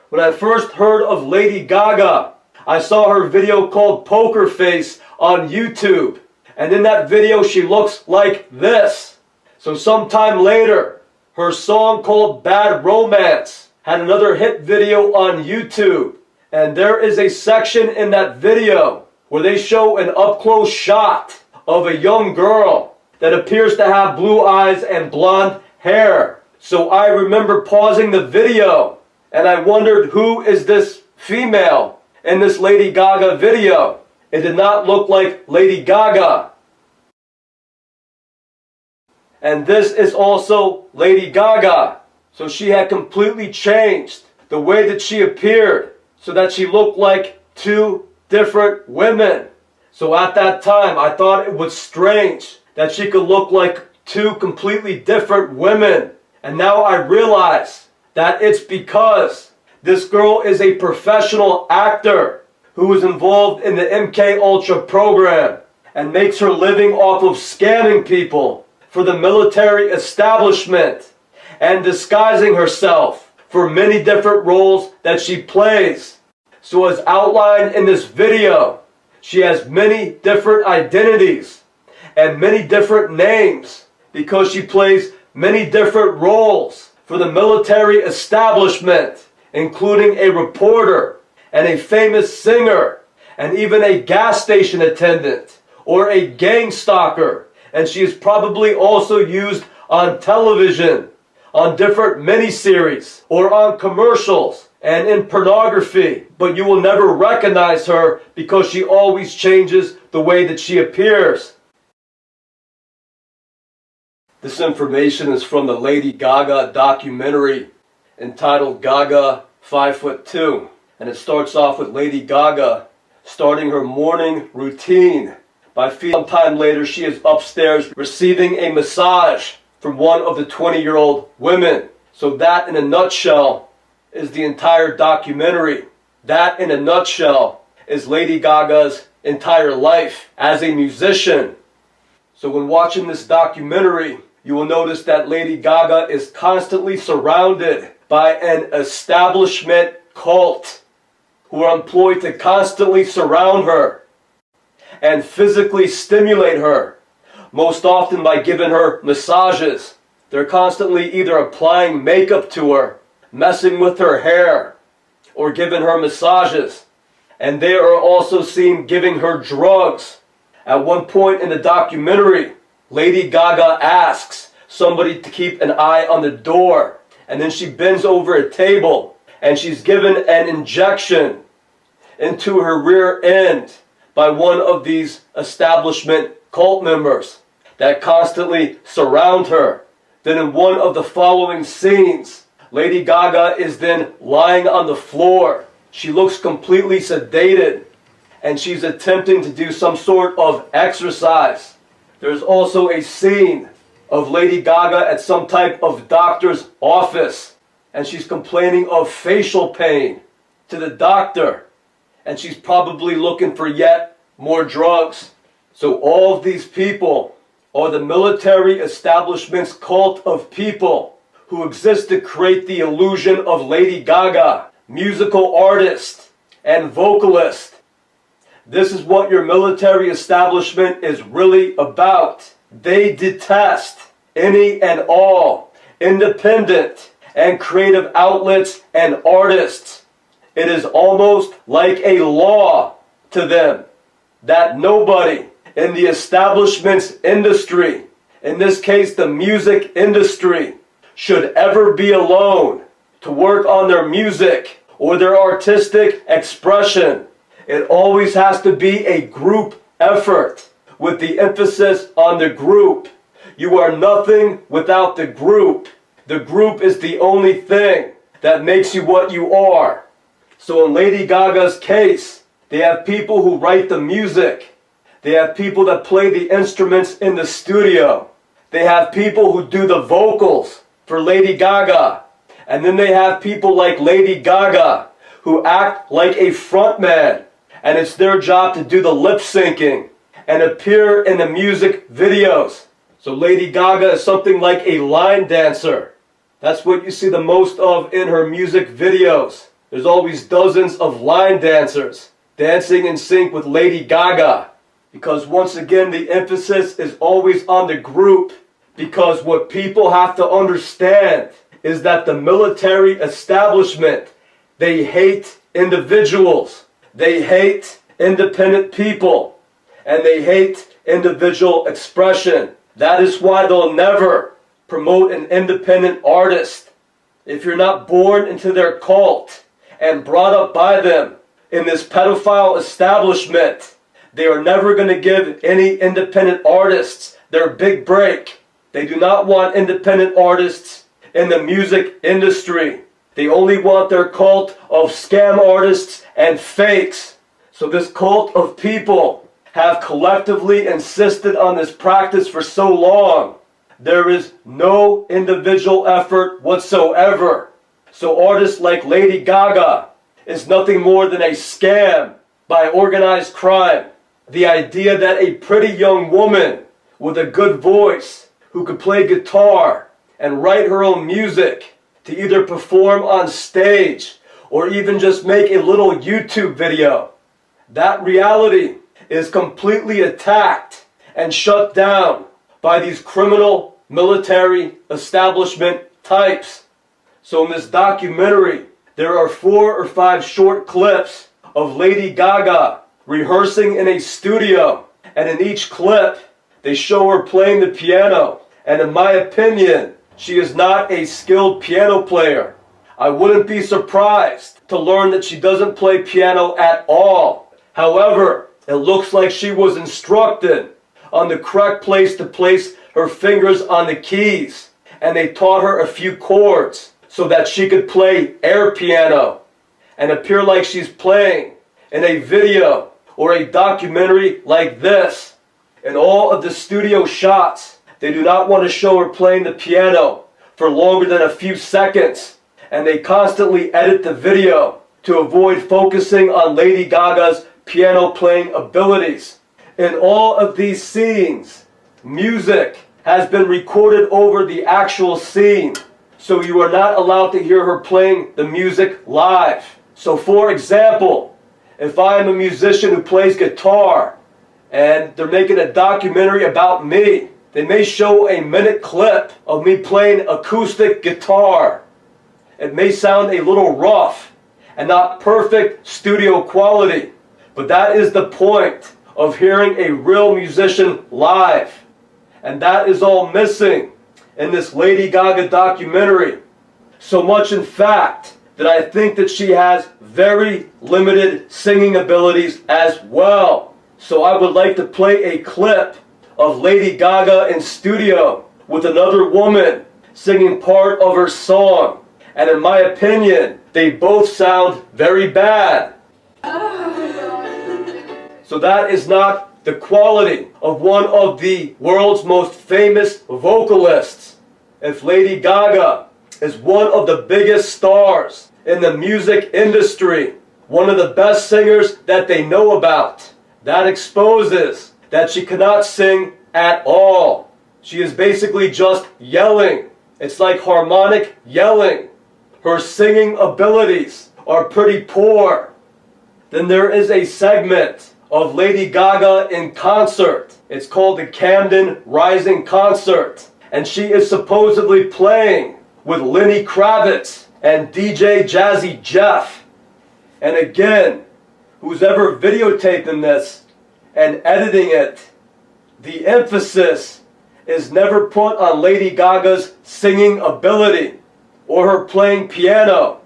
S1: When I first heard of Lady Gaga, I saw her video called Poker Face on YouTube. And in that video, she looks like this. So sometime later, her song called Bad Romance had another hit video on YouTube. And there is a section in that video where they show an up-close shot of a young girl that appears to have blue eyes and blonde hair. So I remember pausing the video and I wondered, who is this female in this Lady Gaga video? It did not look like Lady Gaga. And this is also Lady Gaga. So she had completely changed the way that she appeared so that she looked like two different women. So at that time, I thought it was strange that she could look like two completely different women. And now I realize that it's because this girl is a professional actor who is involved in the MK program and makes her living off of scamming people for the military establishment and disguising herself for many different roles that she plays. So as outlined in this video, she has many different identities and many different names because she plays many different roles for the military establishment, including a reporter and a famous singer and even a gas station attendant or a gang stalker. And she is probably also used on television, on different miniseries, or on commercials and in pornography. But you will never recognize her because she always changes the way that she appears. This information is from the Lady Gaga documentary entitled Gaga 5'2", and it starts off with Lady Gaga starting her morning routine by feeling. Sometime later she is upstairs receiving a massage from one of the 20-year-old women. So that in a nutshell is the entire documentary. That in a nutshell is Lady Gaga's entire life as a musician. So when watching this documentary, you will notice that Lady Gaga is constantly surrounded by an establishment cult who are employed to constantly surround her and physically stimulate her, most often by giving her massages. They're constantly either applying makeup to her, messing with her hair, or giving her massages. And they are also seen giving her drugs. At one point in the documentary, Lady Gaga asks somebody to keep an eye on the door, and then she bends over a table and she's given an injection into her rear end by one of these establishment cult members that constantly surround her. Then in one of the following scenes, Lady Gaga is then lying on the floor. She looks completely sedated and she's attempting to do some sort of exercise. There's also a scene of Lady Gaga at some type of doctor's office, and she's complaining of facial pain to the doctor, and she's probably looking for yet more drugs. So all of these people are the military establishment's cult of people who exist to create the illusion of Lady Gaga, musical artist and vocalist. This is what your military establishment is really about. They detest any and all independent and creative outlets and artists. It is almost like a law to them that nobody in the establishment's industry, in this case the music industry, should ever be alone to work on their music or their artistic expression. It always has to be a group effort with the emphasis on the group. You are nothing without the group. The group is the only thing that makes you what you are. So in Lady Gaga's case, they have people who write the music. They have people that play the instruments in the studio. They have people who do the vocals for Lady Gaga. And then they have people like Lady Gaga who act like a frontman. And it's their job to do the lip syncing and appear in the music videos. So Lady Gaga is something like a line dancer. That's what you see the most of in her music videos. There's always dozens of line dancers dancing in sync with Lady Gaga. Because once again, the emphasis is always on the group. Because what people have to understand is that the military establishment, they hate individuals. They hate independent people. And they hate individual expression. That is why they'll never promote an independent artist. If you're not born into their cult and brought up by them in this pedophile establishment, they are never going to give any independent artists their big break. They do not want independent artists in the music industry. They only want their cult of scam artists and fakes. So this cult of people have collectively insisted on this practice for so long. There is no individual effort whatsoever. So artists like Lady Gaga is nothing more than a scam by organized crime. The idea that a pretty young woman with a good voice who could play guitar and write her own music to either perform on stage or even just make a little YouTube video, that reality is completely attacked and shut down by these criminal military establishment types. So in this documentary, there are 4 or 5 short clips of Lady Gaga rehearsing in a studio. And in each clip, they show her playing the piano. And in my opinion, she is not a skilled piano player. I wouldn't be surprised to learn that she doesn't play piano at all. However, it looks like she was instructed on the correct place to place her fingers on the keys. And they taught her a few chords so that she could play air piano and appear like she's playing in a video or a documentary like this. In all of the studio shots, they do not want to show her playing the piano for longer than a few seconds. And they constantly edit the video to avoid focusing on Lady Gaga's piano playing abilities. In all of these scenes, music has been recorded over the actual scene. So you are not allowed to hear her playing the music live. So for example, if I am a musician who plays guitar and they're making a documentary about me, they may show a minute clip of me playing acoustic guitar. It may sound a little rough and not perfect studio quality, but that is the point of hearing a real musician live. And that is all missing in this Lady Gaga documentary. So much in fact that I think that she has very limited singing abilities as well. So I would like to play a clip of Lady Gaga in studio with another woman singing part of her song. And in my opinion, they both sound very bad. So that is not the quality of one of the world's most famous vocalists. If Lady Gaga is one of the biggest stars in the music industry, one of the best singers that they know about, that exposes that she cannot sing at all. She is basically just yelling It's like harmonic yelling. Her singing abilities are pretty poor. Then there is a segment of Lady Gaga in concert. It's called the Camden Rising Concert. And she is supposedly playing with Lenny Kravitz and DJ Jazzy Jeff. And again, who's ever videotaping this and editing it, the emphasis is never put on Lady Gaga's singing ability or her playing piano,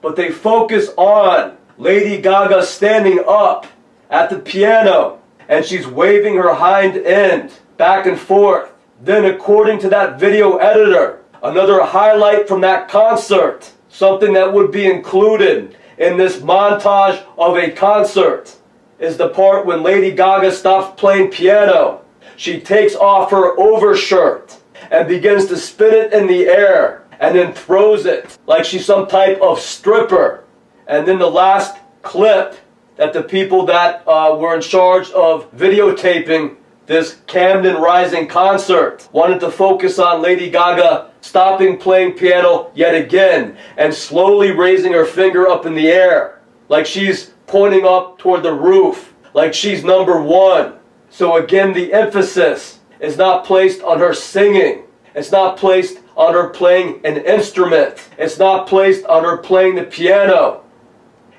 S1: but they focus on Lady Gaga standing up at the piano and she's waving her hind end back and forth. Then, according to that video editor, another highlight from that concert, something that would be included in this montage of a concert, is the part when Lady Gaga stops playing piano. She takes off her overshirt and begins to spin it in the air and then throws it like she's some type of stripper. And then the last clip that the people that were in charge of videotaping this Camden Rising concert wanted to focus on Lady Gaga stopping playing piano yet again and slowly raising her finger up in the air like she's pointing up toward the roof, like she's number one. So again, the emphasis is not placed on her singing. It's not placed on her playing an instrument. It's not placed on her playing the piano.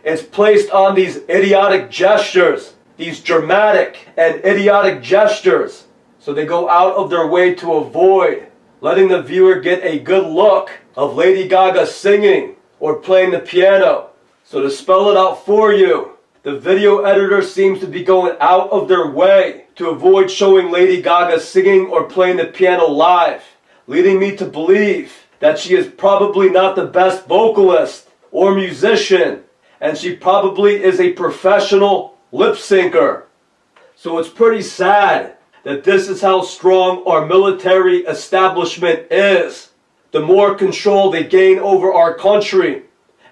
S1: It's placed on these idiotic gestures, these dramatic and idiotic gestures. So they go out of their way to avoid letting the viewer get a good look of Lady Gaga singing or playing the piano. So to spell it out for you, the video editor seems to be going out of their way to avoid showing Lady Gaga singing or playing the piano live, leading me to believe that she is probably not the best vocalist or musician, and she probably is a professional lip syncer. So it's pretty sad that this is how strong our military establishment is. The more control they gain over our country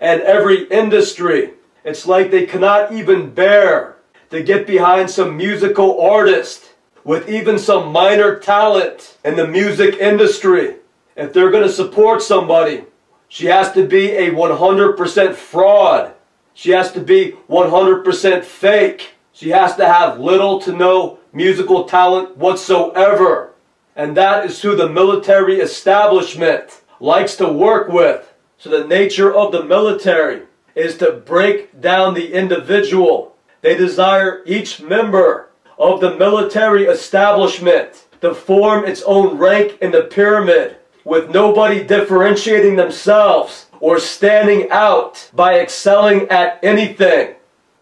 S1: and every industry, it's like they cannot even bear to get behind some musical artist with even some minor talent in the music industry. If they're going to support somebody, she has to be a 100% fraud. She has to be 100% fake. She has to have little to no musical talent whatsoever. And that is who the military establishment likes to work with. So the nature of the military is to break down the individual. They desire each member of the military establishment to form its own rank in the pyramid, with nobody differentiating themselves or standing out by excelling at anything.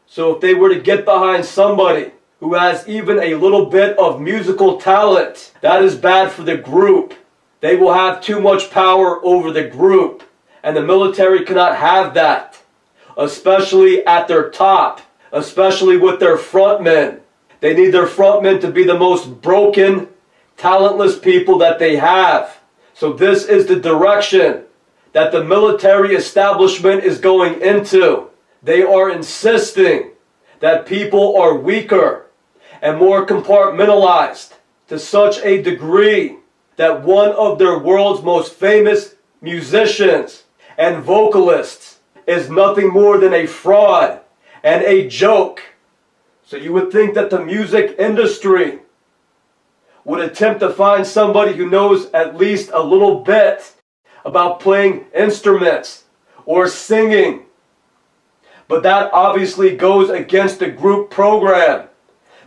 S1: So if they were to get behind somebody who has even a little bit of musical talent, that is bad for the group. They will have too much power over the group, and the military cannot have that, especially at their top, especially with their frontmen. They need their frontmen to be the most broken, talentless people that they have. So this is the direction that the military establishment is going into. They are insisting that people are weaker and more compartmentalized to such a degree that one of their world's most famous musicians and vocalists is nothing more than a fraud and a joke. So you would think that the music industry would attempt to find somebody who knows at least a little bit about playing instruments or singing. But that obviously goes against the group program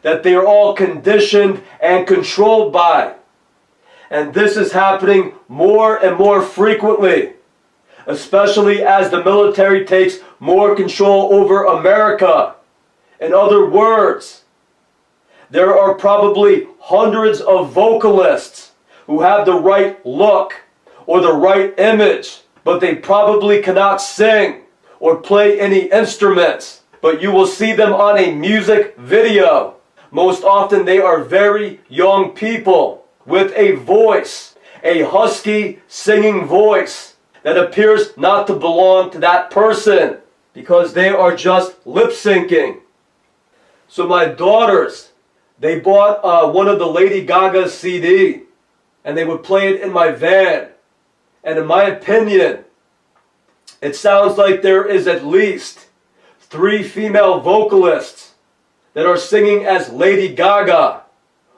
S1: that they are all conditioned and controlled by. And this is happening more and more frequently, especially as the military takes more control over America. In other words, there are probably hundreds of vocalists who have the right look or the right image, but they probably cannot sing or play any instruments. But you will see them on a music video. Most often they are very young people with a voice, a husky singing voice that appears not to belong to that person because they are just lip syncing. So my daughters, they bought one of the Lady Gaga CD and they would play it in my van. And in my opinion, it sounds like there is at least 3 female vocalists that are singing as Lady Gaga.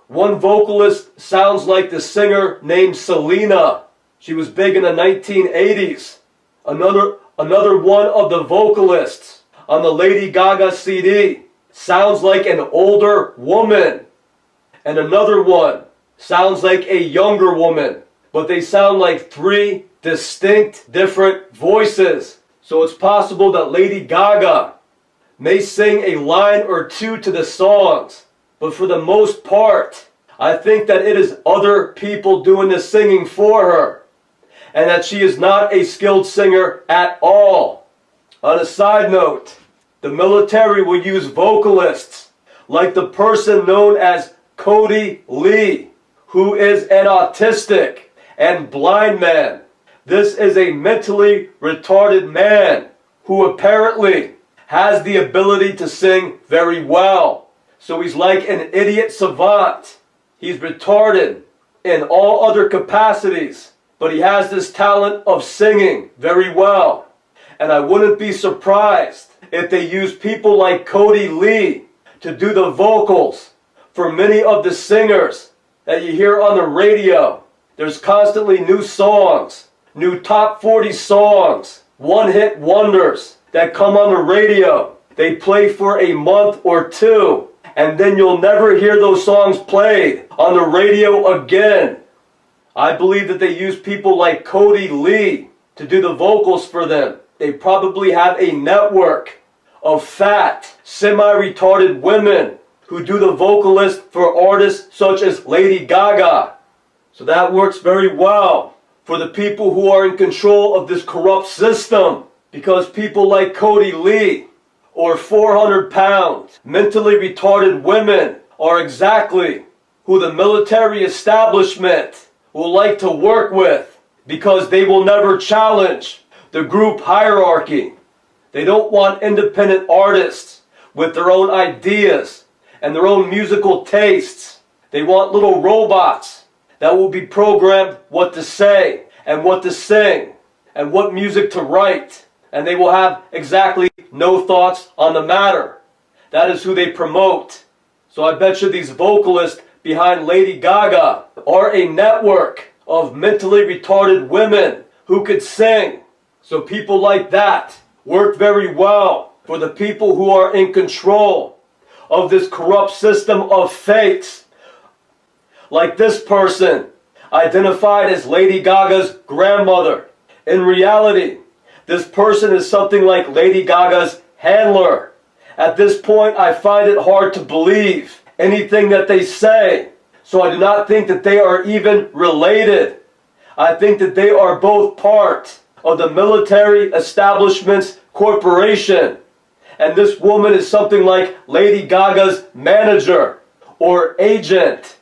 S1: One vocalist sounds like the singer named Selena. She was big in the 1980s. Another one of the vocalists on the Lady Gaga CD sounds like an older woman. And another one sounds like a younger woman. But they sound like 3 distinct different voices. So it's possible that Lady Gaga may sing a line or 2 to the songs. But for the most part, I think that it is other people doing the singing for her. And that she is not a skilled singer at all. On a side note, the military will use vocalists like the person known as Cody Lee, who is an autistic and blind man. This is a mentally retarded man who apparently has the ability to sing very well. So he's like an idiot savant. He's retarded in all other capacities, but he has this talent of singing very well. And I wouldn't be surprised if they use people like Cody Lee to do the vocals for many of the singers that you hear on the radio. There's constantly new songs, new top 40 songs, one-hit wonders that come on the radio. They play for a month or 2, and then you'll never hear those songs played on the radio again. I believe that they use people like Cody Lee to do the vocals for them. They probably have a network of fat, semi-retarded women who do the vocalist for artists such as Lady Gaga. So that works very well for the people who are in control of this corrupt system, because people like Cody Lee or 400-pound mentally retarded women are exactly who the military establishment will like to work with, because they will never challenge the group hierarchy. They don't want independent artists with their own ideas and their own musical tastes. They want little robots that will be programmed what to say and what to sing and what music to write. And they will have exactly no thoughts on the matter. That is who they promote. So I bet you these vocalists behind Lady Gaga are a network of mentally retarded women who could sing. So people like that work very well for the people who are in control of this corrupt system of fakes. Like this person, identified as Lady Gaga's grandmother. In reality, this person is something like Lady Gaga's handler. At this point, I find it hard to believe anything that they say. So I do not think that they are even related. I think that they are both part of the military establishment's corporation. And this woman is something like Lady Gaga's manager or agent.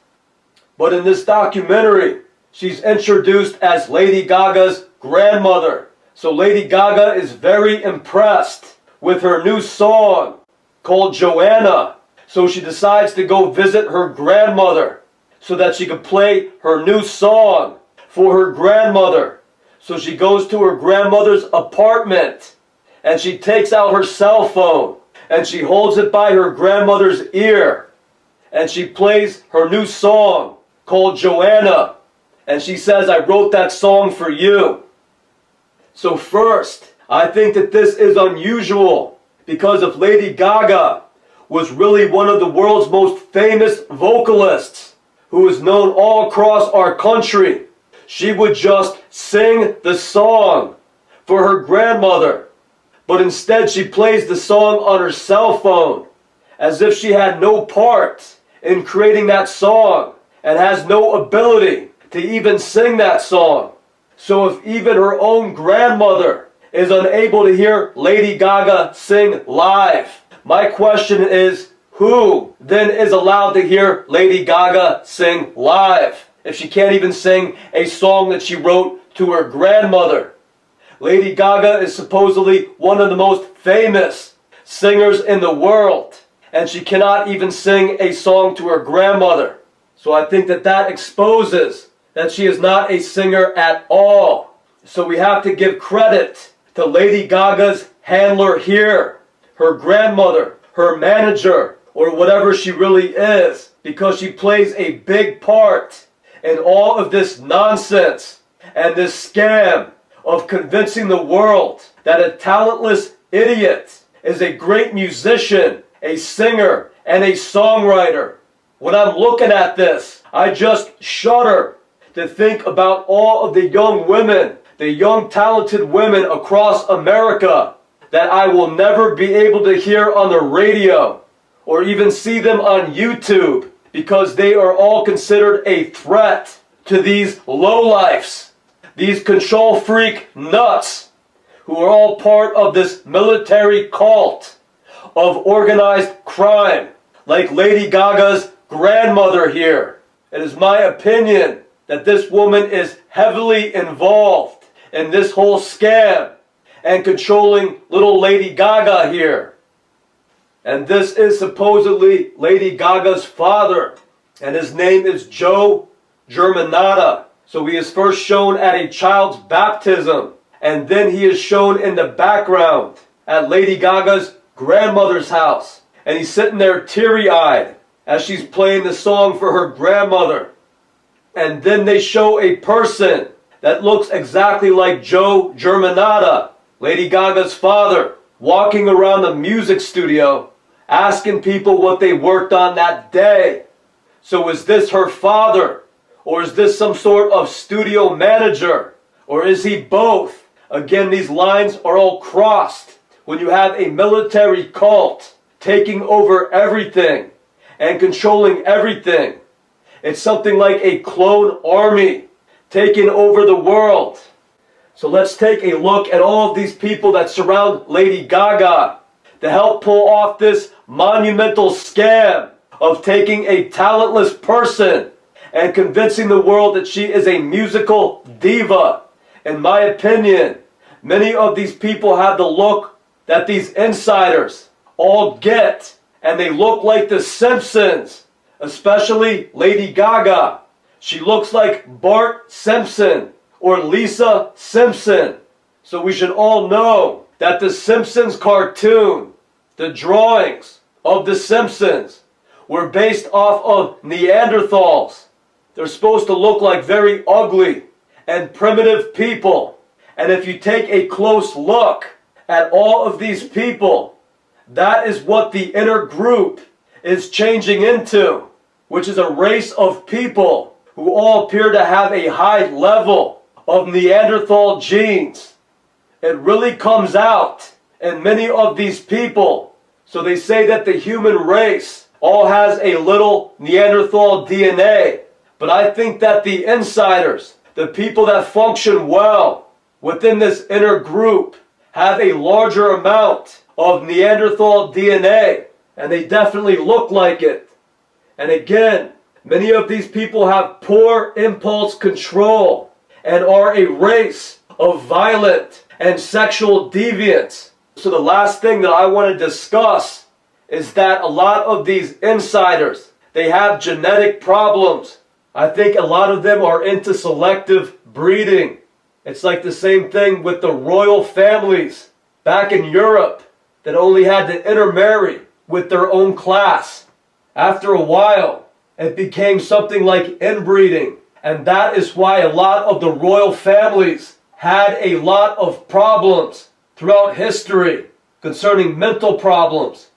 S1: But in this documentary, she's introduced as Lady Gaga's grandmother. So Lady Gaga is very impressed with her new song called Joanna. So she decides to go visit her grandmother so that she could play her new song for her grandmother. So she goes to her grandmother's apartment and she takes out her cell phone and she holds it by her grandmother's ear and she plays her new song called Joanna. And she says, "I wrote that song for you." So first, I think that this is unusual, because if Lady Gaga was really one of the world's most famous vocalists, who is known all across our country, she would just sing the song for her grandmother. But instead she plays the song on her cell phone, as if she had no part in creating that song, and has no ability to even sing that song. So if even her own grandmother is unable to hear Lady Gaga sing live, my question is, who then is allowed to hear Lady Gaga sing live if she can't even sing a song that she wrote to her grandmother? Lady Gaga is supposedly one of the most famous singers in the world, and she cannot even sing a song to her grandmother. So I think that that exposes that she is not a singer at all. So we have to give credit to Lady Gaga's handler here, her grandmother, her manager, or whatever she really is, because she plays a big part in all of this nonsense and this scam of convincing the world that a talentless idiot is a great musician, a singer, and a songwriter. When I'm looking at this, I just shudder to think about all of the young women, the young talented women across America that I will never be able to hear on the radio or even see them on YouTube because they are all considered a threat to these lowlifes, these control freak nuts who are all part of this military cult of organized crime, like Lady Gaga's grandmother here. It is my opinion that this woman is heavily involved in this whole scam and controlling little Lady Gaga here. And this is supposedly Lady Gaga's father, and his name is Joe Germanata. So he is first shown at a child's baptism, and then he is shown in the background at Lady Gaga's grandmother's house. And he's sitting there teary-eyed as she's playing the song for her grandmother. And then they show a person that looks exactly like Joe Germanata, Lady Gaga's father, walking around the music studio asking people what they worked on that day. So is this her father? Or is this some sort of studio manager? Or is he both? Again, these lines are all crossed when you have a military cult taking over everything and controlling everything. It's something like a clone army taking over the world. So let's take a look at all of these people that surround Lady Gaga to help pull off this monumental scam of taking a talentless person and convincing the world that she is a musical diva. In my opinion, many of these people have the look that these insiders all get, and they look like the Simpsons, especially Lady Gaga. She looks like Bart Simpson or Lisa Simpson. So we should all know that the Simpsons cartoon, the drawings of the Simpsons, were based off of Neanderthals. They're supposed to look like very ugly and primitive people. And if you take a close look at all of these people, that is what the inner group is changing into, which is a race of people who all appear to have a high level of Neanderthal genes. It really comes out in many of these people. So they say that the human race all has a little Neanderthal DNA. But I think that the insiders, the people that function well within this inner group, have a larger amount of Neanderthal DNA. And they definitely look like it. And again, many of these people have poor impulse control and are a race of violent and sexual deviants. So the last thing that I want to discuss is that a lot of these insiders, they have genetic problems. I think a lot of them are into selective breeding. It's like the same thing with the royal families back in Europe that only had to intermarry with their own class. After a while, it became something like inbreeding. And that is why a lot of the royal families had a lot of problems throughout history concerning mental problems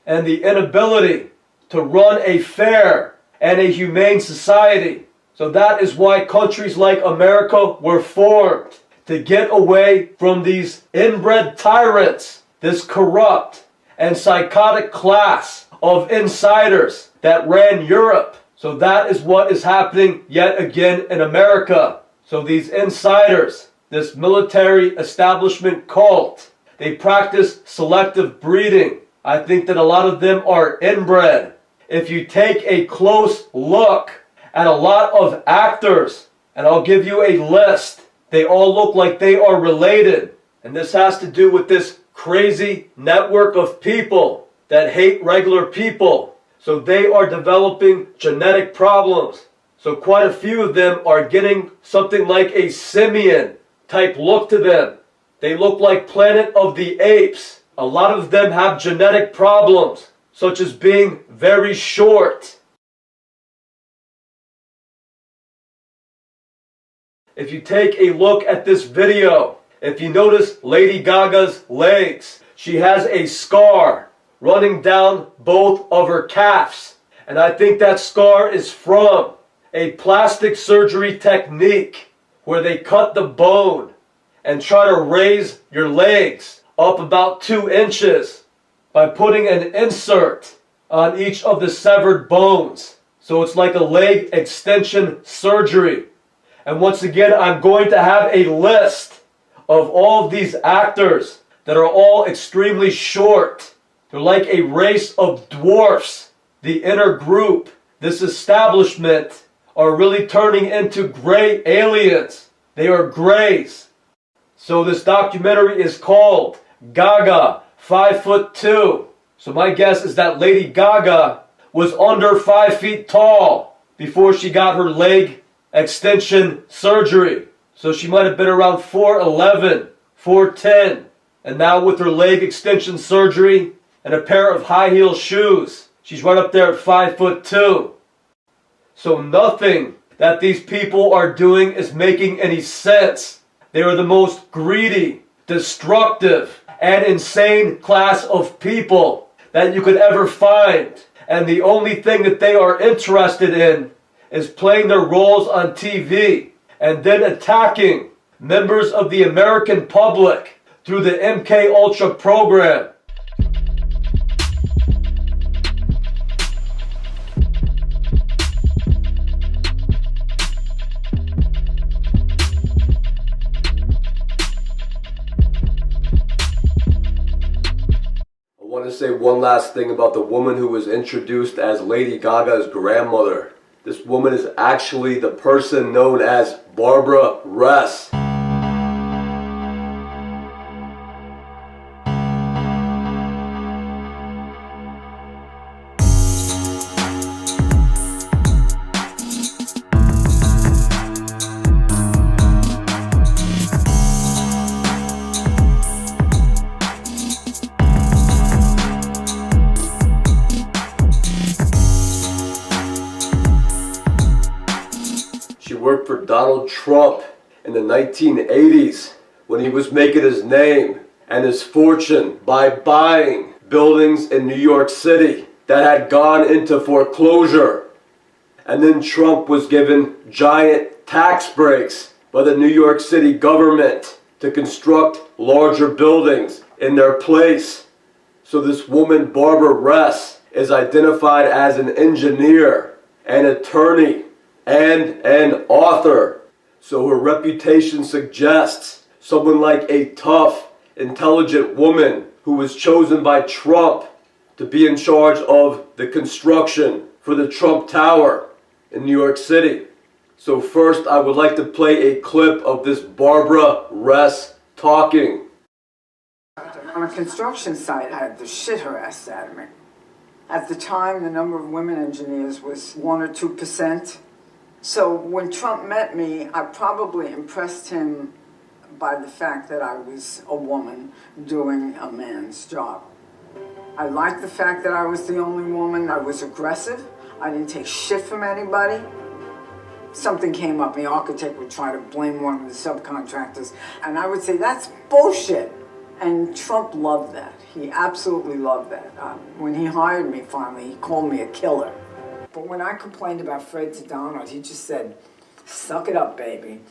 S1: and the inability to run a fair and a humane society. So that is why countries like America were formed, to get away from these inbred tyrants, this corrupt and psychotic class of insiders that ran Europe. So that is what is happening yet again in America. So these insiders, this military establishment cult, they practice selective breeding. I think that a lot of them are inbred. If you take a close look at a lot of actors, and I'll give you a list, they all look like they are related. And this has to do with this crazy network of people that hate regular people. So they are developing genetic problems. So quite a few of them are getting something like a simian type look to them. They look like Planet of the Apes. A lot of them have genetic problems, such as being very short. If you take a look at this video, if you notice Lady Gaga's legs, she has a scar running down both of her calves. And I think that scar is from a plastic surgery technique where they cut the bone and try to raise your legs up about 2 inches by putting an insert on each of the severed bones. So it's like a leg extension surgery. And once again, I'm going to have a list of all of these actors that are all extremely short. They're like a race of dwarfs. The inner group, this establishment, are really turning into gray aliens. They are grays. So this documentary is called Gaga, 5'2". So my guess is that Lady Gaga was under 5 feet tall before she got her leg extension surgery. So she might have been around 4'11", 4'10". And now with her leg extension surgery and a pair of high heel shoes, she's right up there at 5'2". So nothing that these people are doing is making any sense. They are the most greedy, destructive, and insane class of people that you could ever find. And the only thing that they are interested in is playing their roles on TV and then attacking members of the American public through the MK Ultra program. I want to say one last thing about the woman who was introduced as Lady Gaga's grandmother. This woman is actually the person known as Barbara Ress. She worked for Donald Trump in the 1980s when he was making his name and his fortune by buying buildings in New York City that had gone into foreclosure. And then Trump was given giant tax breaks by the New York City government to construct larger buildings in their place. So this woman, Barbara Ress, is identified as an engineer, an attorney, and an author. So her reputation suggests someone like a tough, intelligent woman who was chosen by Trump to be in charge of the construction for the Trump Tower in New York City. So first I would like to play a clip of this Barbara Ress talking.
S6: On a construction site, I had the shit harassed out of me. At the time, the number of women engineers was 1 or 2%. So when Trump met me, I probably impressed him by the fact that I was a woman doing a man's job. I liked the fact that I was the only woman. I was aggressive. I didn't take shit from anybody. Something came up, the architect would try to blame one of the subcontractors, and I would say, that's bullshit. And Trump loved that. He absolutely loved that. When he hired me finally, he called me a killer. But when I complained about Fred to Donald, he just said, suck it up, baby.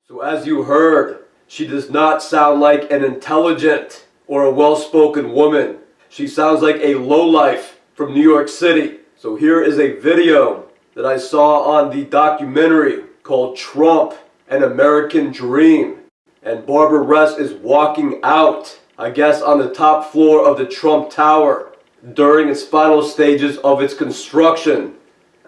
S1: So as you heard, she does not sound like an intelligent or a well-spoken woman. She sounds like a lowlife from New York City. So here is a video that I saw on the documentary called Trump, An American Dream. And Barbara Ress is walking out, I guess, on the top floor of the Trump Tower during its final stages of its construction.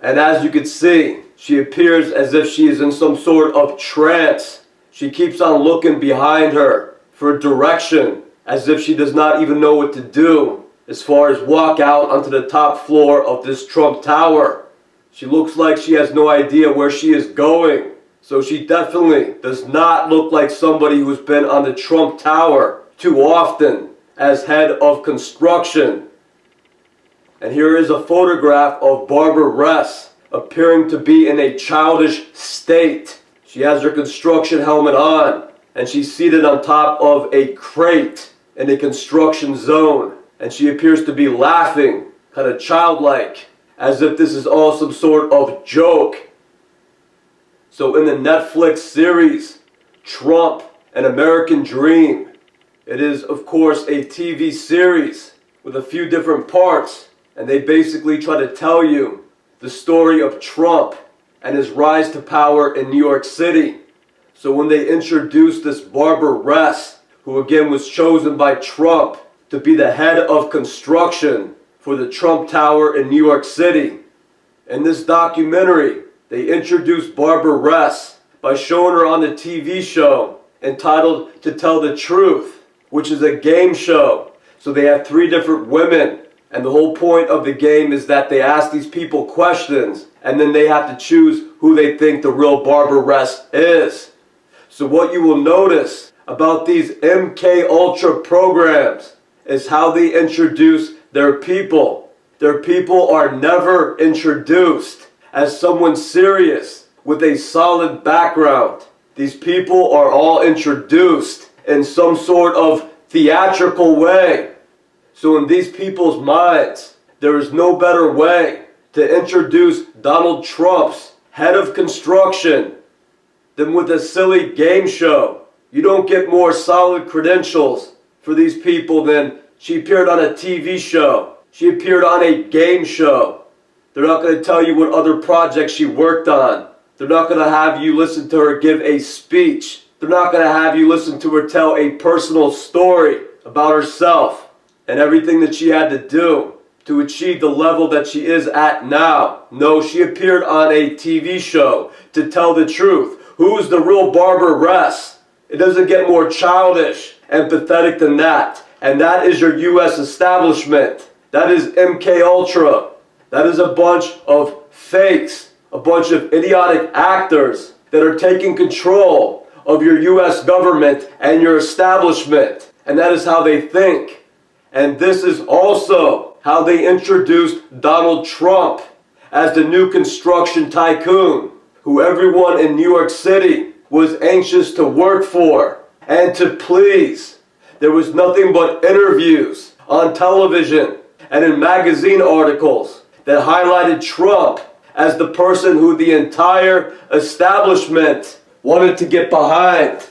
S1: And as you can see, she appears as if she is in some sort of trance. She keeps on looking behind her for direction, as if she does not even know what to do as far as walk out onto the top floor of this Trump Tower. She looks like she has no idea where she is going. So she definitely does not look like somebody who's been on the Trump Tower too often as head of construction. And here is a photograph of Barbara Ress appearing to be in a childish state. She has her construction helmet on, and she's seated on top of a crate in a construction zone. And she appears to be laughing, kind of childlike, as if this is all some sort of joke. So in the Netflix series, Trump, An American Dream, it is of course a TV series with a few different parts, and they basically try to tell you the story of Trump and his rise to power in New York City. So when they introduced this Barbara Ress, who again was chosen by Trump to be the head of construction for the Trump Tower in New York City, in this documentary, they introduced Barbara Ress by showing her on the TV show entitled To Tell the Truth, which is a game show. So they have 3 different women, and the whole point of the game is that they ask these people questions, and then they have to choose who they think the real Barbara Ress is. So what you will notice about these MK Ultra programs is how they introduce their people. Their people are never introduced as someone serious with a solid background. These people are all introduced in some sort of theatrical way. So in these people's minds, there is no better way to introduce Donald Trump's head of construction than with a silly game show. You don't get more solid credentials for these people than she appeared on a TV show. She appeared on a game show. They're not going to tell you what other projects she worked on. They're not going to have you listen to her give a speech. They're not going to have you listen to her tell a personal story about herself and everything that she had to do to achieve the level that she is at now. No, she appeared on a TV show to tell the truth. Who's the real Barbara Ress? It doesn't get more childish and pathetic than that. And that is your U.S. establishment. That is MK Ultra. That is a bunch of fakes, a bunch of idiotic actors that are taking control of your U.S. government and your establishment. And that is how they think. And this is also how they introduced Donald Trump as the new construction tycoon, who everyone in New York City was anxious to work for and to please. There was nothing but interviews on television and in magazine articles that highlighted Trump as the person who the entire establishment wanted to get behind.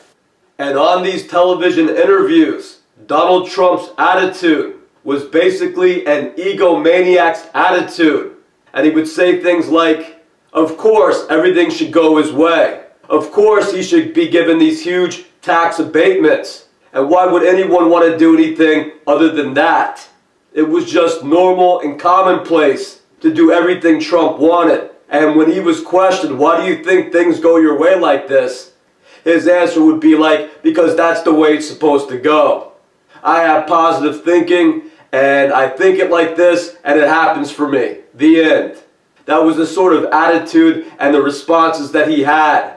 S1: And on these television interviews, Donald Trump's attitude was basically an egomaniac's attitude. And he would say things like, of course everything should go his way. Of course he should be given these huge tax abatements. And why would anyone want to do anything other than that? It was just normal and commonplace to do everything Trump wanted. And when he was questioned, why do you think things go your way like this? His answer would be like, because that's the way it's supposed to go. I have positive thinking, and I think it like this, and it happens for me. The end. That was the sort of attitude and the responses that he had.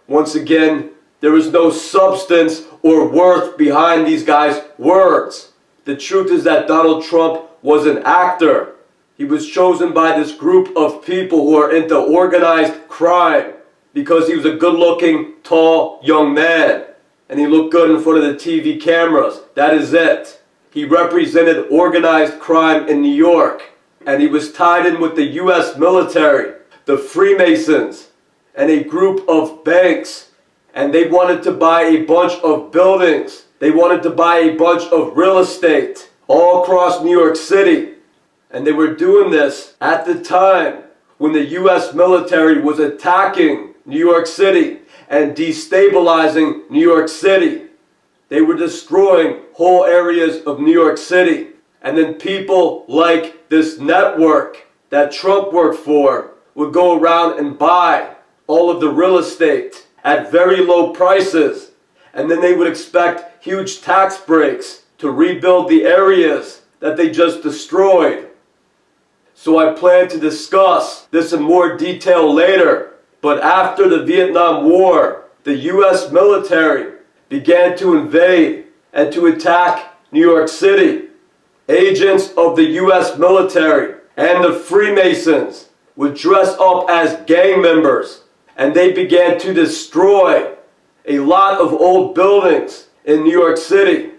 S1: Once again, there was no substance or worth behind these guys' words. The truth is that Donald Trump was an actor. He was chosen by this group of people who are into organized crime because he was a good-looking, tall, young man. And he looked good in front of the TV cameras. That is it. He represented organized crime in New York. And he was tied in with the U.S. military, the Freemasons, and a group of banks. And they wanted to buy a bunch of buildings. They wanted to buy a bunch of real estate all across New York City. And they were doing this at the time when the U.S. military was attacking New York City and destabilizing New York City. They were destroying whole areas of New York City. And then people like this network that Trump worked for would go around and buy all of the real estate at very low prices. And then they would expect huge tax breaks to rebuild the areas that they just destroyed. So I plan to discuss this in more detail later But after the Vietnam War, the U.S. military began to invade and to attack New York City. Agents of the U.S. military and the Freemasons would dress up as gang members, and they began to destroy a lot of old buildings in New York City.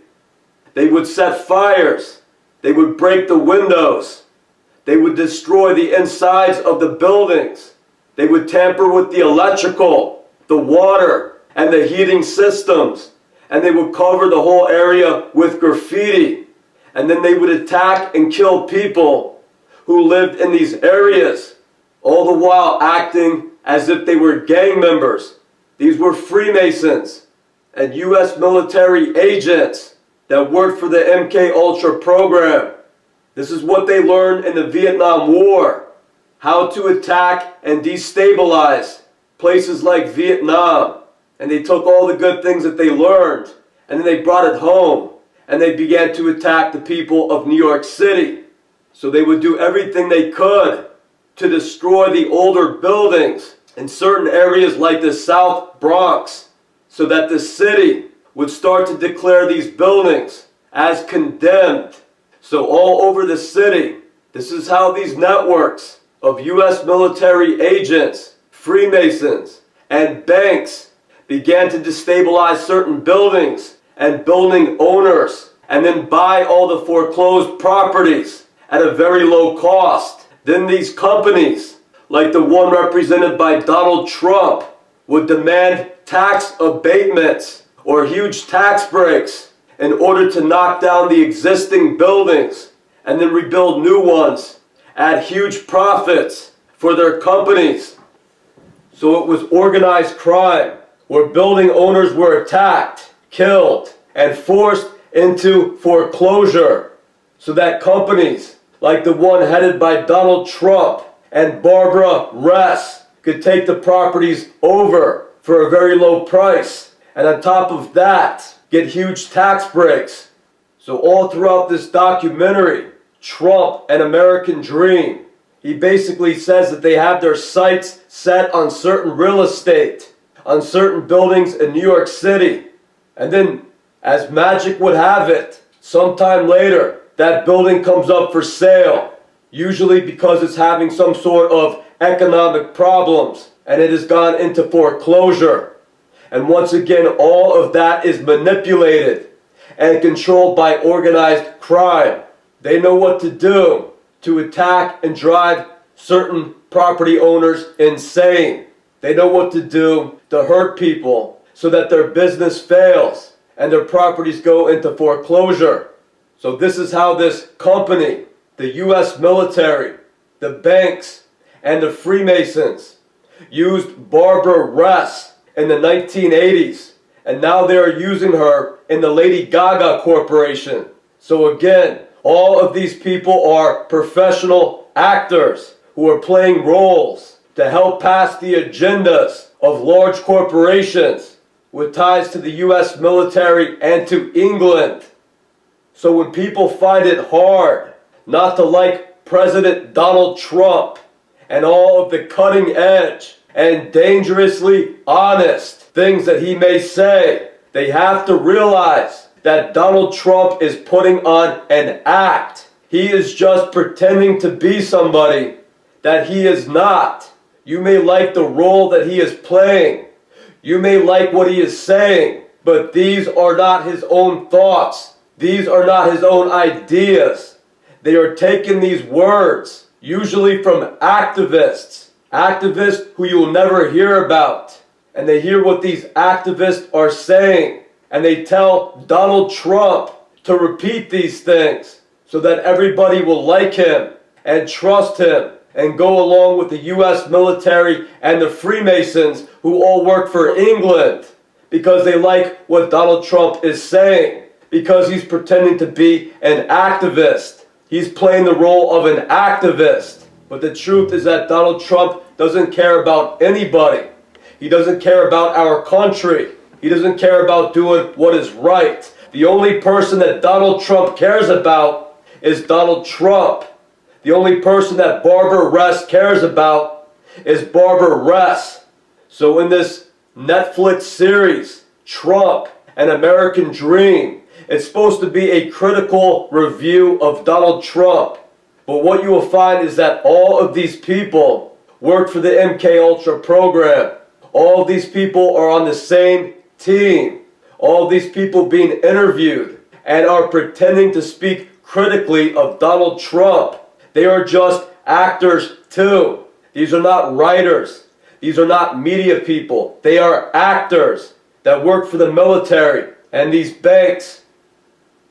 S1: They would set fires. They would break the windows. They would destroy the insides of the buildings. They would tamper with the electrical, the water, and the heating systems. And they would cover the whole area with graffiti. And then they would attack and kill people who lived in these areas, all the while acting as if they were gang members. These were Freemasons and U.S. military agents that worked for the MK Ultra program. This is what they learned in the Vietnam War, how to attack and destabilize places like Vietnam. And they took all the good things that they learned, and then they brought it home, and they began to attack the people of New York City. So they would do everything they could to destroy the older buildings in certain areas like the South Bronx, so that the city would start to declare these buildings as condemned. So all over the city, this is how these networks of U.S. military agents, Freemasons, and banks began to destabilize certain buildings and building owners, and then buy all the foreclosed properties at a very low cost. Then these companies, like the one represented by Donald Trump, would demand tax abatements or huge tax breaks in order to knock down the existing buildings and then rebuild new ones at huge profits for their companies. So it was organized crime where building owners were attacked, killed, and forced into foreclosure so that companies like the one headed by Donald Trump and Barbara Ress could take the properties over for a very low price, and on top of that, get huge tax breaks. So all throughout this documentary, Trump, An American Dream, he basically says that they have their sights set on certain real estate, on certain buildings in New York City. And then, as magic would have it, sometime later, that building comes up for sale, usually because it's having some sort of economic problems, and it has gone into foreclosure. And once again, all of that is manipulated and controlled by organized crime. They know what to do to attack and drive certain property owners insane. They know what to do to hurt people so that their business fails and their properties go into foreclosure. So this is how this company, the U.S. military, the banks, and the Freemasons used Barbara Ress in the 1980s, and now they are using her in the Lady Gaga Corporation. So again, all of these people are professional actors who are playing roles to help pass the agendas of large corporations with ties to the U.S. military and to England. So when people find it hard not to like President Donald Trump and all of the cutting edge and dangerously honest things that he may say, they have to realize that Donald Trump is putting on an act. He is just pretending to be somebody that he is not. You may like the role that he is playing. You may like what he is saying, but these are not his own thoughts. These are not his own ideas. They are taking these words, usually from activists who you will never hear about. And they hear what these activists are saying, and they tell Donald Trump to repeat these things so that everybody will like him and trust him and go along with the U.S. military and the Freemasons who all work for England because they like what Donald Trump is saying, because he's pretending to be an activist. He's playing the role of an activist. But the truth is that Donald Trump doesn't care about anybody. He doesn't care about our country. He doesn't care about doing what is right. The only person that Donald Trump cares about is Donald Trump. The only person that Barbara Ress cares about is Barbara Ress. So in this Netflix series, Trump, An American Dream, it's supposed to be a critical review of Donald Trump. But what you will find is that all of these people work for the MK Ultra program. All of these people are on the same team. All of these people being interviewed and are pretending to speak critically of Donald Trump. They are just actors too. These are not writers. These are not media people. They are actors that work for the military and these banks.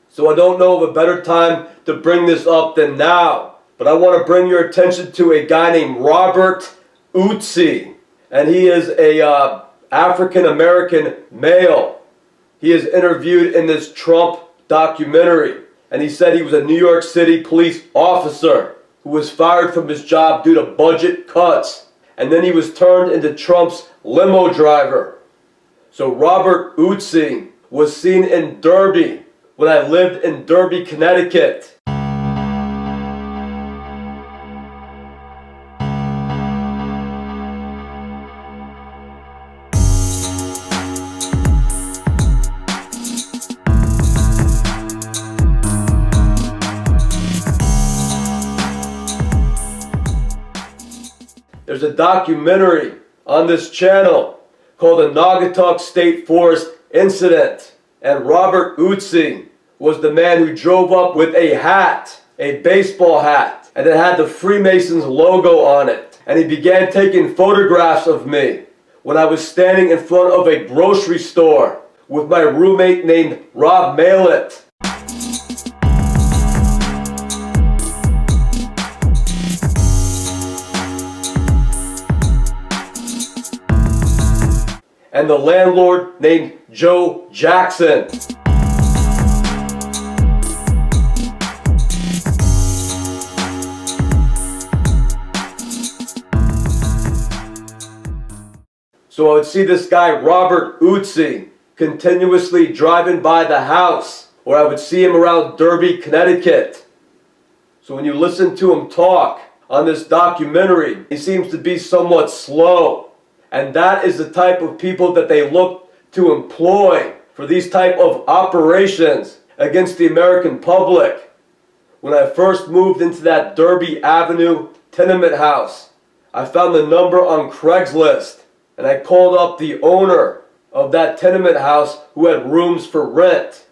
S1: So I don't know of a better time to bring this up than now. But I want to bring your attention to a guy named Robert Utsi. And he is a African-American male. He is interviewed in this Trump documentary. And he said he was a New York City police officer who was fired from his job due to budget cuts. And then he was turned into Trump's limo driver. So Robert Utsi was seen in Derby when I lived in Derby, Connecticut. There's a documentary on this channel called the Naugatuck State Forest Incident. And Robert Utsi was the man who drove up with a hat, a baseball hat, and it had the Freemasons logo on it. And he began taking photographs of me when I was standing in front of a grocery store with my roommate named Rob Malett. And the landlord named Joe Jackson. So I would see this guy Robert Utsi continuously driving by the house, or I would see him around Derby, Connecticut. So when you listen to him talk on this documentary, he seems to be somewhat slow. And that is the type of people that they look to employ for these type of operations against the American public. When I first moved into that Derby Avenue tenement house, I found the number on Craigslist, and I called up the owner of that tenement house who had rooms for rent.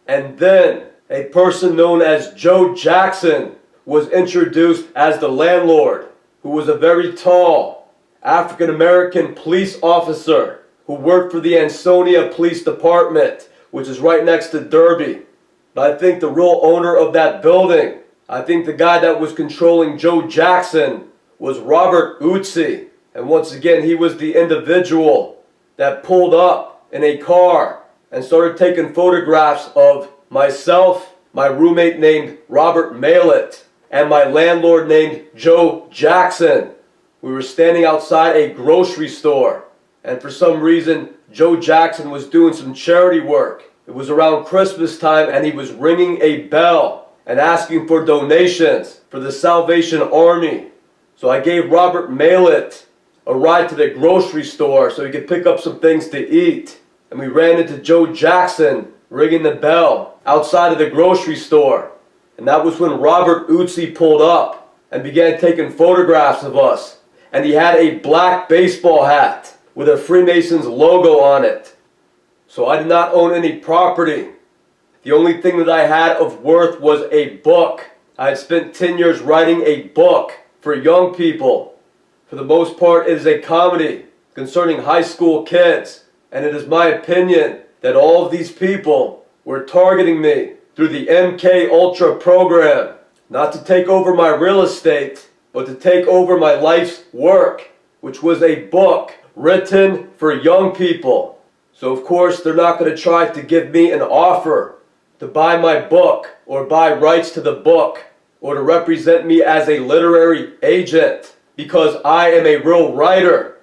S1: And then a person known as Joe Jackson was introduced as the landlord, who was a very tall African-American police officer who worked for the Ansonia Police Department, which is right next to Derby. But I think the real owner of that building, I think the guy that was controlling Joe Jackson was Robert Utsi. And once again, he was the individual that pulled up in a car and started taking photographs of myself, my roommate named Robert Malett, and my landlord named Joe Jackson. We were standing outside a grocery store, and for some reason, Joe Jackson was doing some charity work. It was around Christmas time, and he was ringing a bell and asking for donations for the Salvation Army. So I gave Robert Malett a ride to the grocery store so he could pick up some things to eat. And we ran into Joe Jackson ringing the bell outside of the grocery store. And that was when Robert Utsi pulled up and began taking photographs of us. And he had a black baseball hat with a Freemasons logo on it. So I did not own any property. The only thing that I had of worth was a book. I had spent 10 years writing a book for young people. For the most part, it is a comedy concerning high school kids. And it is my opinion that all of these people were targeting me through the MK Ultra program. Not to take over my real estate, but to take over my life's work, which was a book written for young people. So of course, they're not going to try to give me an offer to buy my book or buy rights to the book or to represent me as a literary agent, because I am a real writer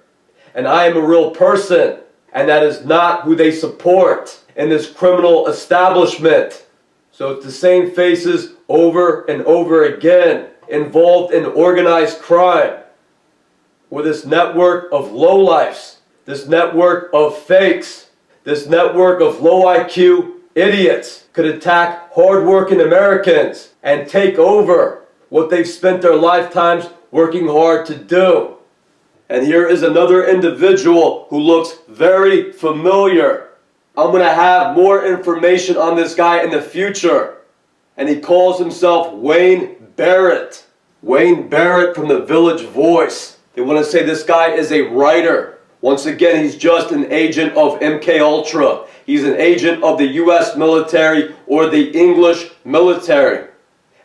S1: and I am a real person, and that is not who they support in this criminal establishment. So it's the same faces over and over again, involved in organized crime, with this network of lowlifes This network of fakes, this network of low IQ idiots could attack hardworking Americans and take over what they've spent their lifetimes working hard to do. And here is another individual who looks very familiar. I'm going to have more information on this guy in the future. And he calls himself Wayne Barrett. Wayne Barrett from the Village Voice. They want to say this guy is a writer. Once again, he's just an agent of MK Ultra. He's an agent of the US military or the English military.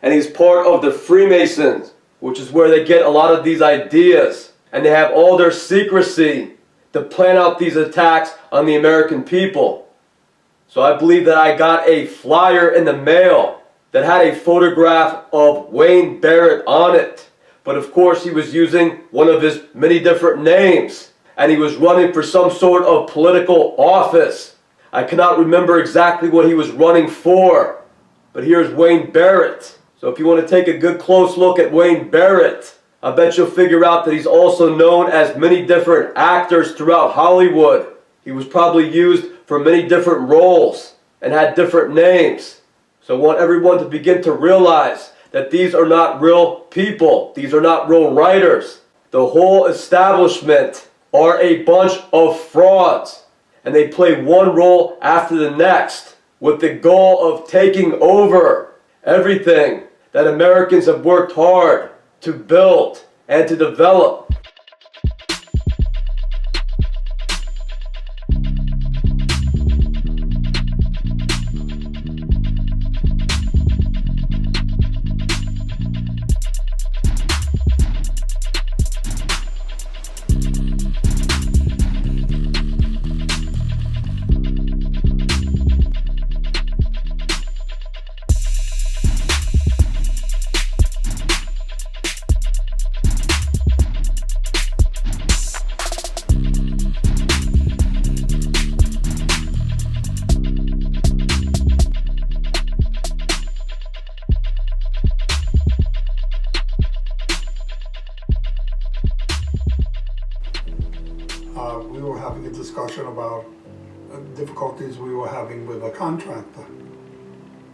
S1: And he's part of the Freemasons, which is where they get a lot of these ideas. And they have all their secrecy to plan out these attacks on the American people. So I believe that I got a flyer in the mail that had a photograph of Wayne Barrett on it. But of course he was using one of his many different names. And he was running for some sort of political office. I cannot remember exactly what he was running for. But here's Wayne Barrett. So if you want to take a good close look at Wayne Barrett, I bet you'll figure out that he's also known as many different actors throughout Hollywood. He was probably used for many different roles and had different names. So I want everyone to begin to realize that these are not real people. These are not real writers. The whole establishment are a bunch of frauds. And they play one role after the next with the goal of taking over everything that Americans have worked hard to build and to develop.
S7: We were having a discussion about difficulties we were having with a contractor.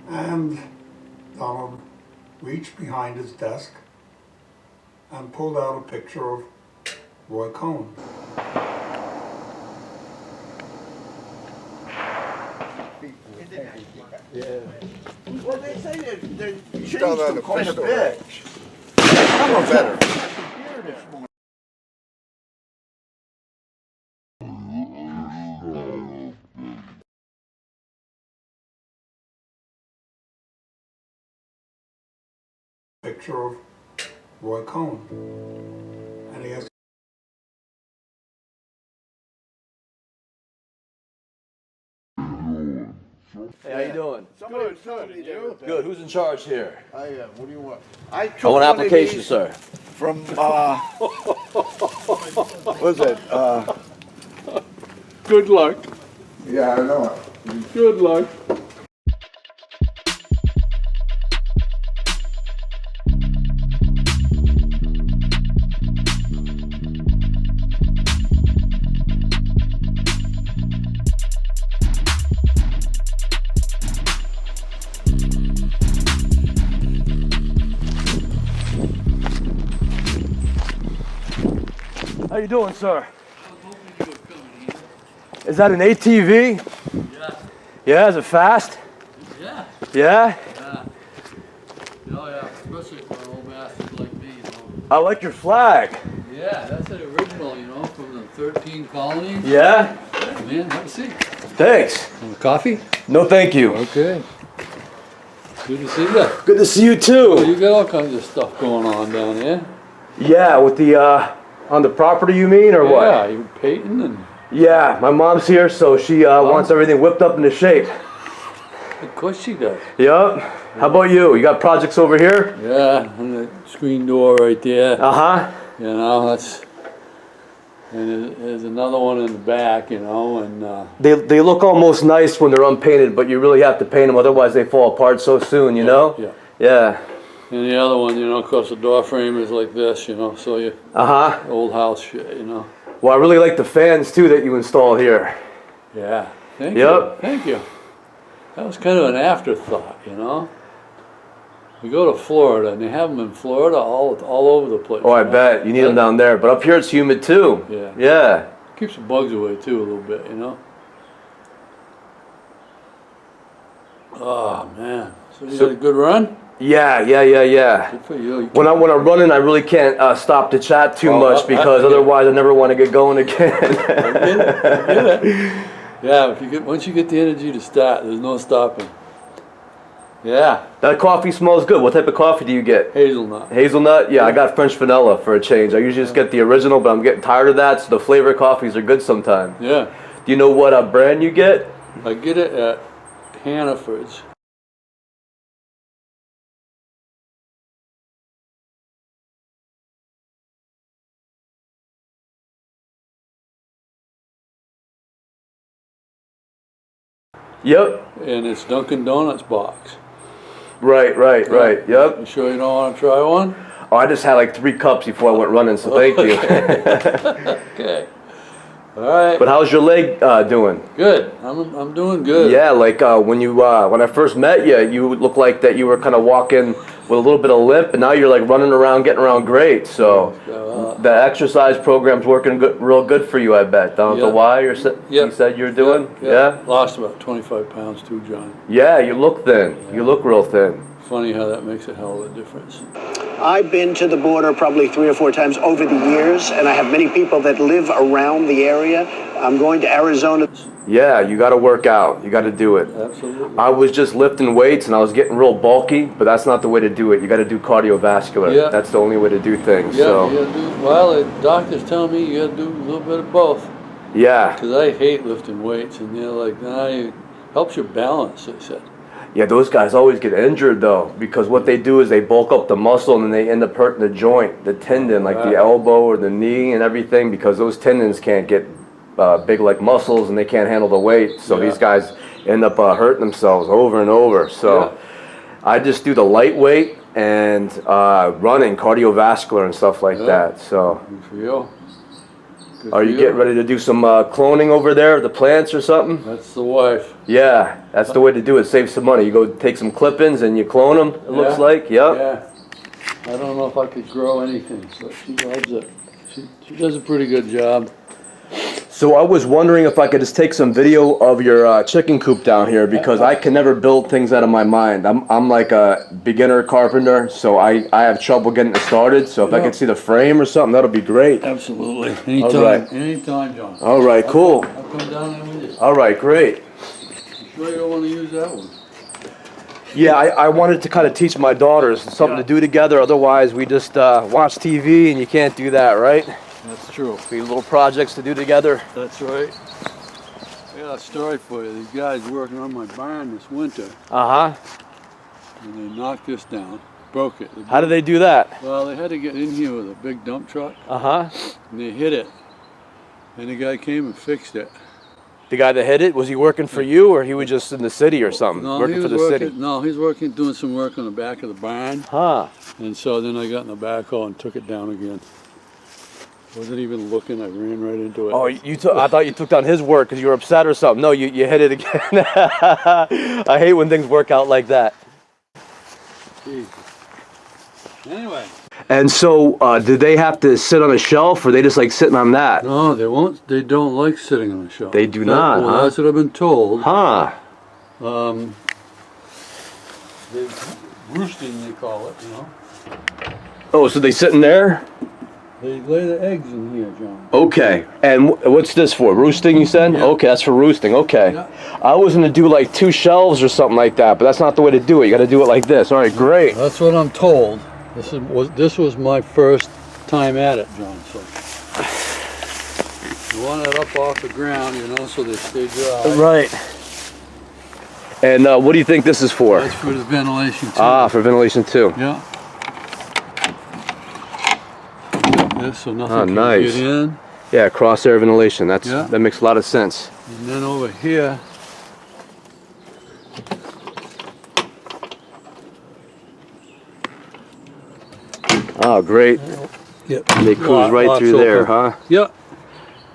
S7: And Donald reached behind his desk and pulled out a picture of Roy Cohn.
S8: Yeah. Well, they say they changed them quite a bit. I'm a better.
S7: Picture of Roy Cohn. And he has
S1: Hey, how you doing?
S8: Good, good. You?
S1: Good. Who's in charge here?
S8: I am. What do you want? I took
S1: I want an
S8: one of
S1: application,
S8: these
S1: sir.
S8: From, what's it?
S9: Good luck.
S8: Yeah, I know.
S9: Good luck.
S1: How you doing, sir? Is that an ATV?
S9: Yeah.
S1: Yeah, is it fast?
S9: Yeah.
S1: Yeah?
S9: Yeah. Oh yeah, especially for an old bastard like me, you know.
S1: I like your flag.
S9: Yeah, that's the original, you know, from the 13 colonies.
S1: Yeah?
S9: Man, have a seat.
S1: Thanks.
S9: Want a coffee?
S1: No, thank you.
S9: Okay. Good to see you.
S1: Good to see you
S9: Well,
S1: too.
S9: you got all kinds of stuff going on down there.
S1: Yeah, with the, on the property you mean, or what?
S9: Yeah, you painting and
S1: Yeah, my mom's here, so she wants everything whipped up into shape.
S9: of course she does.
S1: Yup. How about you? You got projects over here?
S9: Yeah, and the screen door right there.
S1: Uh-huh.
S9: You know, that's, and there's another one in the back, you know, and
S1: They look almost nice when they're unpainted, but you really have to paint them, otherwise they fall apart so soon, you know?
S9: yeah.
S1: Yeah.
S9: And the other one, you know, of course the door frame is like this, you know, so you,
S1: Uh-huh.
S9: old house shit, you know.
S1: Well, I really like the fans too that you installed here.
S9: Yeah. Thank
S1: Yep.
S9: you. Thank you. That was kind of an afterthought, you know. We go to Florida, and they have them in Florida all over the place.
S1: Oh, I bet. You need them down there. But up here it's humid too.
S9: Yeah.
S1: Yeah.
S9: Keeps the bugs away too a little bit, you know. Oh man. So you had a good run?
S1: Yeah.
S9: Good for you.
S1: When I'm running, I really can't stop to chat too much because otherwise I never want to get going again.
S9: I get it. Yeah, once you get the energy to start, there's no stopping. Yeah.
S1: That coffee smells good. What type of coffee do you get?
S9: Hazelnut.
S1: Hazelnut? Yeah, I got French vanilla for a change. I usually just get the original, but I'm getting tired of that, so the flavor coffees are good sometimes.
S9: Yeah.
S1: Do you know what brand you get?
S9: I get it at Hannaford's.
S1: Yep.
S9: And it's Dunkin' Donuts box.
S1: Right. Yep.
S9: You sure you don't want to try one?
S1: Oh, I just had like 3 cups before I went running, so thank you.
S9: Okay. All right.
S1: But how's your leg doing?
S9: Good. I'm doing good.
S1: Yeah, like when I first met you, you looked like that you were kind of walking with a little bit of limp, and now you're like running around, getting around great. So the exercise program's working real good for you, I bet. Down at the Y, you said you're doing? Yeah.
S9: Lost about 25 pounds too, John.
S1: Yeah, you look thin. You look real thin.
S9: Funny how that makes a hell of a difference.
S10: I've been to the border probably 3 or 4 times over the years, and I have many people that live around the area. I'm going to Arizona.
S1: Yeah, you got to work out. You got to do it.
S9: Absolutely.
S1: I was just lifting weights and I was getting real bulky, but that's not the way to do it. You got to do cardiovascular.
S9: Yeah.
S1: That's the only way to do things.
S9: Yeah,
S1: so.
S9: you gotta do, well, the doctor's telling me you got to do a little bit of both.
S1: Yeah.
S9: Because I hate lifting weights, and they're like, nah, it helps your balance, they said.
S1: Yeah, those guys always get injured though, because what they do is they bulk up the muscle and then they end up hurting the joint, the tendon, like the elbow or the knee and everything, because those tendons can't get big like muscles and they can't handle the weight. So these guys end up hurting themselves over and over. So I just do the lightweight and running, cardiovascular and stuff like that. So
S9: Good for you. Good
S1: are
S9: for
S1: you getting ready to do some cloning over there, the plants or something?
S9: That's the wife.
S1: Yeah, that's the way to do it. Save some money. You go take some clip-ins and you clone them, it looks like. Yep.
S9: Yeah. I don't know if I could grow anything, so she loves it. She does a pretty good job.
S1: So I was wondering if I could just take some video of your chicken coop down here, because I can never build things out of my mind. I'm like a beginner carpenter, so I have trouble getting it started. So if I could see the frame or something, that'll be great.
S9: Absolutely. Anytime.
S1: All right.
S9: Anytime, John.
S1: All right, cool.
S9: I'll come down there with you.
S1: All right, great.
S9: You sure you don't want to use that one?
S1: Yeah, I wanted to kind of teach my daughters something to do together. Otherwise, we just watch TV, and you can't do that, right?
S9: That's true.
S1: We little projects to do together.
S9: That's right. I got a story for you. These guys working on my barn this winter,
S1: Uh-huh.
S9: and they knocked this down, broke it.
S1: How did they do that?
S9: Well, they had to get in here with a big dump truck,
S1: Uh-huh.
S9: and they hit it. And the guy came and fixed it.
S1: The guy that hit it, was he working for you, or he was just in the city or something?
S9: No,
S1: working
S9: he
S1: for
S9: was
S1: the
S9: working,
S1: city?
S9: No, he's working, doing some work on the back of the barn.
S1: Huh.
S9: And so then I got in the backhoe and took it down again. Wasn't even looking, I ran right into it.
S1: Oh, I thought you took down his work because you were upset or something. No, you hit it again. I hate when things work out like that.
S9: Jeez. Anyway.
S1: And so, did they have to sit on a shelf, or they just like sitting on that?
S9: No, they won't. They don't like sitting on a shelf.
S1: They do not,
S9: Well,
S1: huh?
S9: that's what I've been told.
S1: Huh.
S9: They, roosting, they call it, you know.
S1: Oh, so they sitting there?
S9: They lay the eggs in here, John.
S1: Okay. And what's this for? Roosting, you said?
S9: Yeah.
S1: Okay, that's for roosting. Okay.
S9: Yeah.
S1: I was going to do like 2 shelves or something like that, but that's not the way to do it. You got to do it like this. All right, great.
S9: That's what I'm told. This was my first time at it, John. So you want it up off the ground, you know, so they stay dry.
S1: Right. And what do you think this is for?
S9: That's for the ventilation too.
S1: Ah, for ventilation too.
S9: Yeah. This so nothing can
S1: nice.
S9: get in.
S1: Yeah, cross-air ventilation. That makes a lot of sense.
S9: And then over here,
S1: oh, great.
S9: yep.
S1: They cruise right through there, huh?
S9: Yep.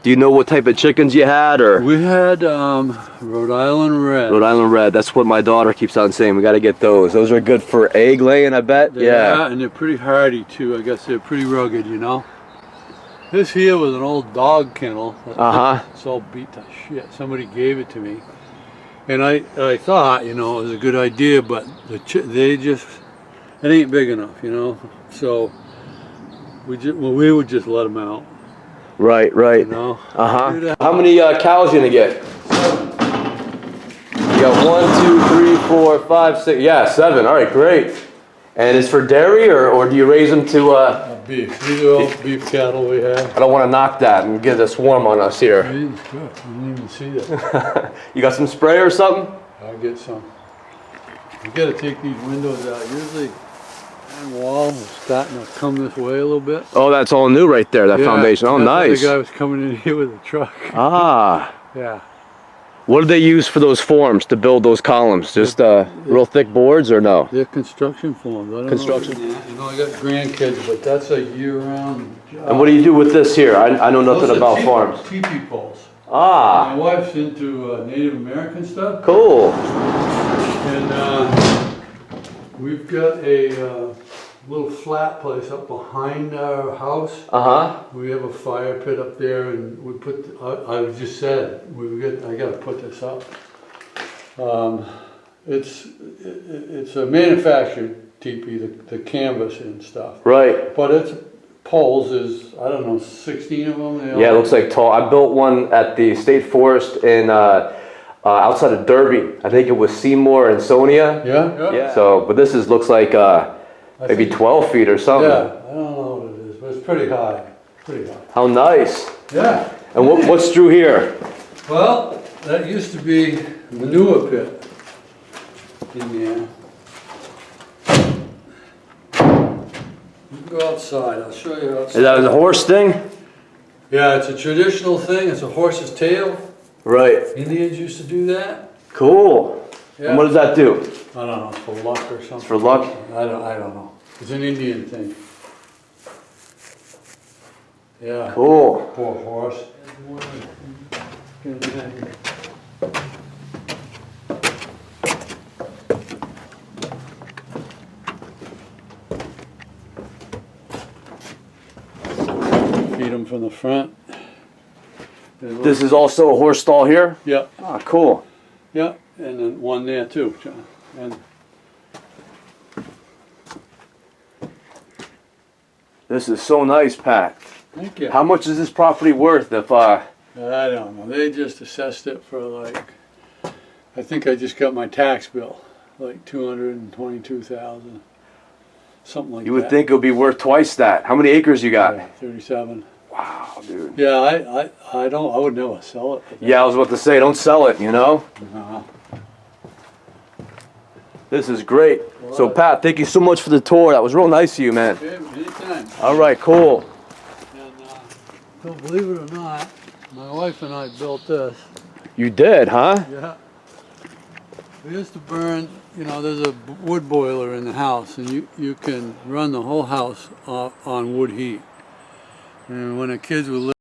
S1: Do you know what type of chickens you had, or?
S9: We had Rhode Island Red.
S1: Rhode Island Red. That's what my daughter keeps on saying. We got to get those. Those are good for egg laying, I bet.
S9: Yeah, and they're pretty hardy too. I guess they're pretty rugged, you know. This here was an old dog kennel. It's all beat to shit. Somebody gave it to me, and I thought, you know, it was a good idea, but it ain't big enough, you know. So we would just let them out.
S1: Right.
S9: You know.
S1: How many cows you gonna get? You got 1, 2, 3, 4, 5, 6. Yeah, 7. All right, great. And it's for dairy, or do you raise them to?
S9: Beef. These are all beef cattle we have.
S1: I don't want to knock that and get a swarm on us here.
S9: Good. You didn't even see that.
S1: You got some spray or something?
S9: I'll get some. You got to take these windows out. Usually, that wall is starting to come this way a little bit.
S1: Oh, that's all new right there. That foundation. Oh, nice.
S9: The guy was coming in here with a truck. Yeah.
S1: What do they use for those forms to build those columns? Just real thick boards, or no?
S9: They're construction forms. I don't
S1: Construction.
S9: know. You know, I got grandkids, but that's a year-round job.
S1: And what do you do with this here? I know nothing about farms.
S9: Teepee poles. My wife's into Native American stuff.
S1: Cool.
S9: And we've got a little flat place up behind our house. We have a fire pit up there, and we put. I just said I got to put this up. It's a manufactured teepee, the canvas and stuff.
S1: Right.
S9: But it's poles is, I don't know, 16 of them.
S1: Yeah, it looks like tall. I built one at the State Forest in outside of Derby. I think it was Seymour and Sonia.
S9: Yeah.
S1: So, but this looks like maybe 12 feet or something.
S9: Yeah, I don't know what it is, but it's pretty high.
S1: How nice.
S9: Yeah.
S1: And what's through here?
S9: Well, that used to be manure pit in there. You can go outside. I'll show you outside.
S1: Is that a horse thing?
S9: Yeah, it's a traditional thing. It's a horse's tail.
S1: Right.
S9: Indians used to do that.
S1: Cool.
S9: Yeah.
S1: And what does that do?
S9: I don't know. It's for luck or something.
S1: It's for luck?
S9: I don't know. It's an Indian thing. Yeah.
S1: Cool.
S9: Poor horse. Feed them from the front.
S1: This is also a horse stall here?
S9: Yeah.
S1: Ah, cool.
S9: Yeah, and then one there too, John. And
S1: this is so nice, Pat.
S9: thank you.
S1: How much is this property worth if
S9: I don't know. They just assessed it for like, I think I just got my tax bill, like $222,000, something like that.
S1: you would think it would be worth twice that. How many acres you got?
S9: Yeah, 37.
S1: Wow, dude.
S9: Yeah, I would never sell it.
S1: Yeah, I was about to say, don't sell it, you know?
S9: No.
S1: This is great. So, Pat, thank you so much for the tour. That was real nice of you, man.
S9: Okay, anytime.
S1: All right, cool.
S9: And don't believe it or not, my wife and I built this.
S1: You did, huh?
S9: Yeah. We used to burn, you know, there's a wood boiler in the house, and you can run the whole house on wood heat. And when the kids were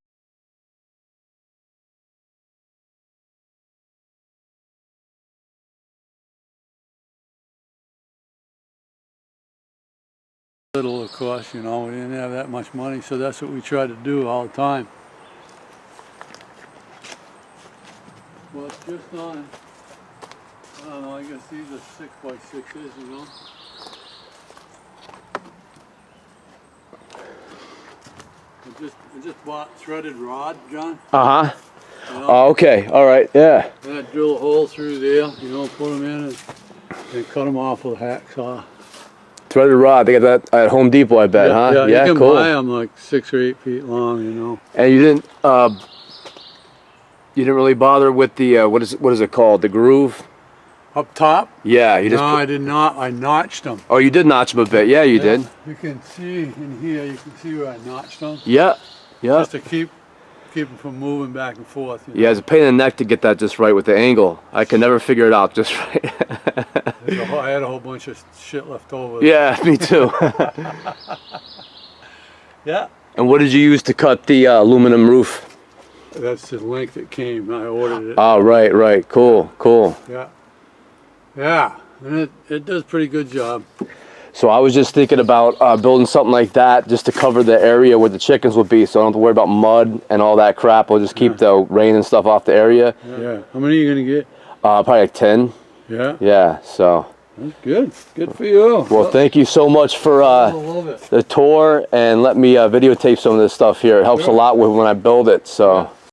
S9: little, of course, you know, we didn't have that much money, so that's what we tried to do all the time. Well, it's just on, I don't know, I guess these are 6x6s, you know. I just bought threaded rod, John.
S1: Uh-huh.
S9: You know?
S1: Oh, okay. All right. Yeah.
S9: And I drill a hole through there, you know, put them in and cut them off with a hacksaw.
S1: Threaded rod. They got that at Home Depot, I bet, huh?
S9: Yeah, you can
S1: cool.
S9: buy them like 6 or 8 feet long, you know.
S1: And you didn't really bother with the what is it called? The groove?
S9: Up top?
S1: Yeah, you just.
S9: No, I did not. I notched them.
S1: Oh, you did notch them a bit. Yeah, you did.
S9: You can see in here. You can see where I notched them.
S1: Yeah. Yeah.
S9: Just to keep them from moving back and forth. You know?
S1: Yeah, it's a pain in the neck to get that just right with the angle. I can never figure it out just right.
S9: I had a whole bunch of shit left over.
S1: Yeah, me too.
S9: Yeah.
S1: And what did you use to cut the aluminum roof?
S9: That's the link that came. I ordered it.
S1: Oh, right. Cool.
S9: Yeah, and it does a pretty good job.
S1: So I was just thinking about building something like that just to cover the area where the chickens would be, so I don't have to worry about mud and all that crap. We'll just keep the rain and stuff off the area.
S9: Yeah. How many are you gonna get?
S1: Probably like 10.
S9: Yeah.
S1: Yeah. So.
S9: That's good. Good for you.
S1: Well, thank you so much for the tour and let me videotape some of this stuff here. It helps a lot with when I build it. So.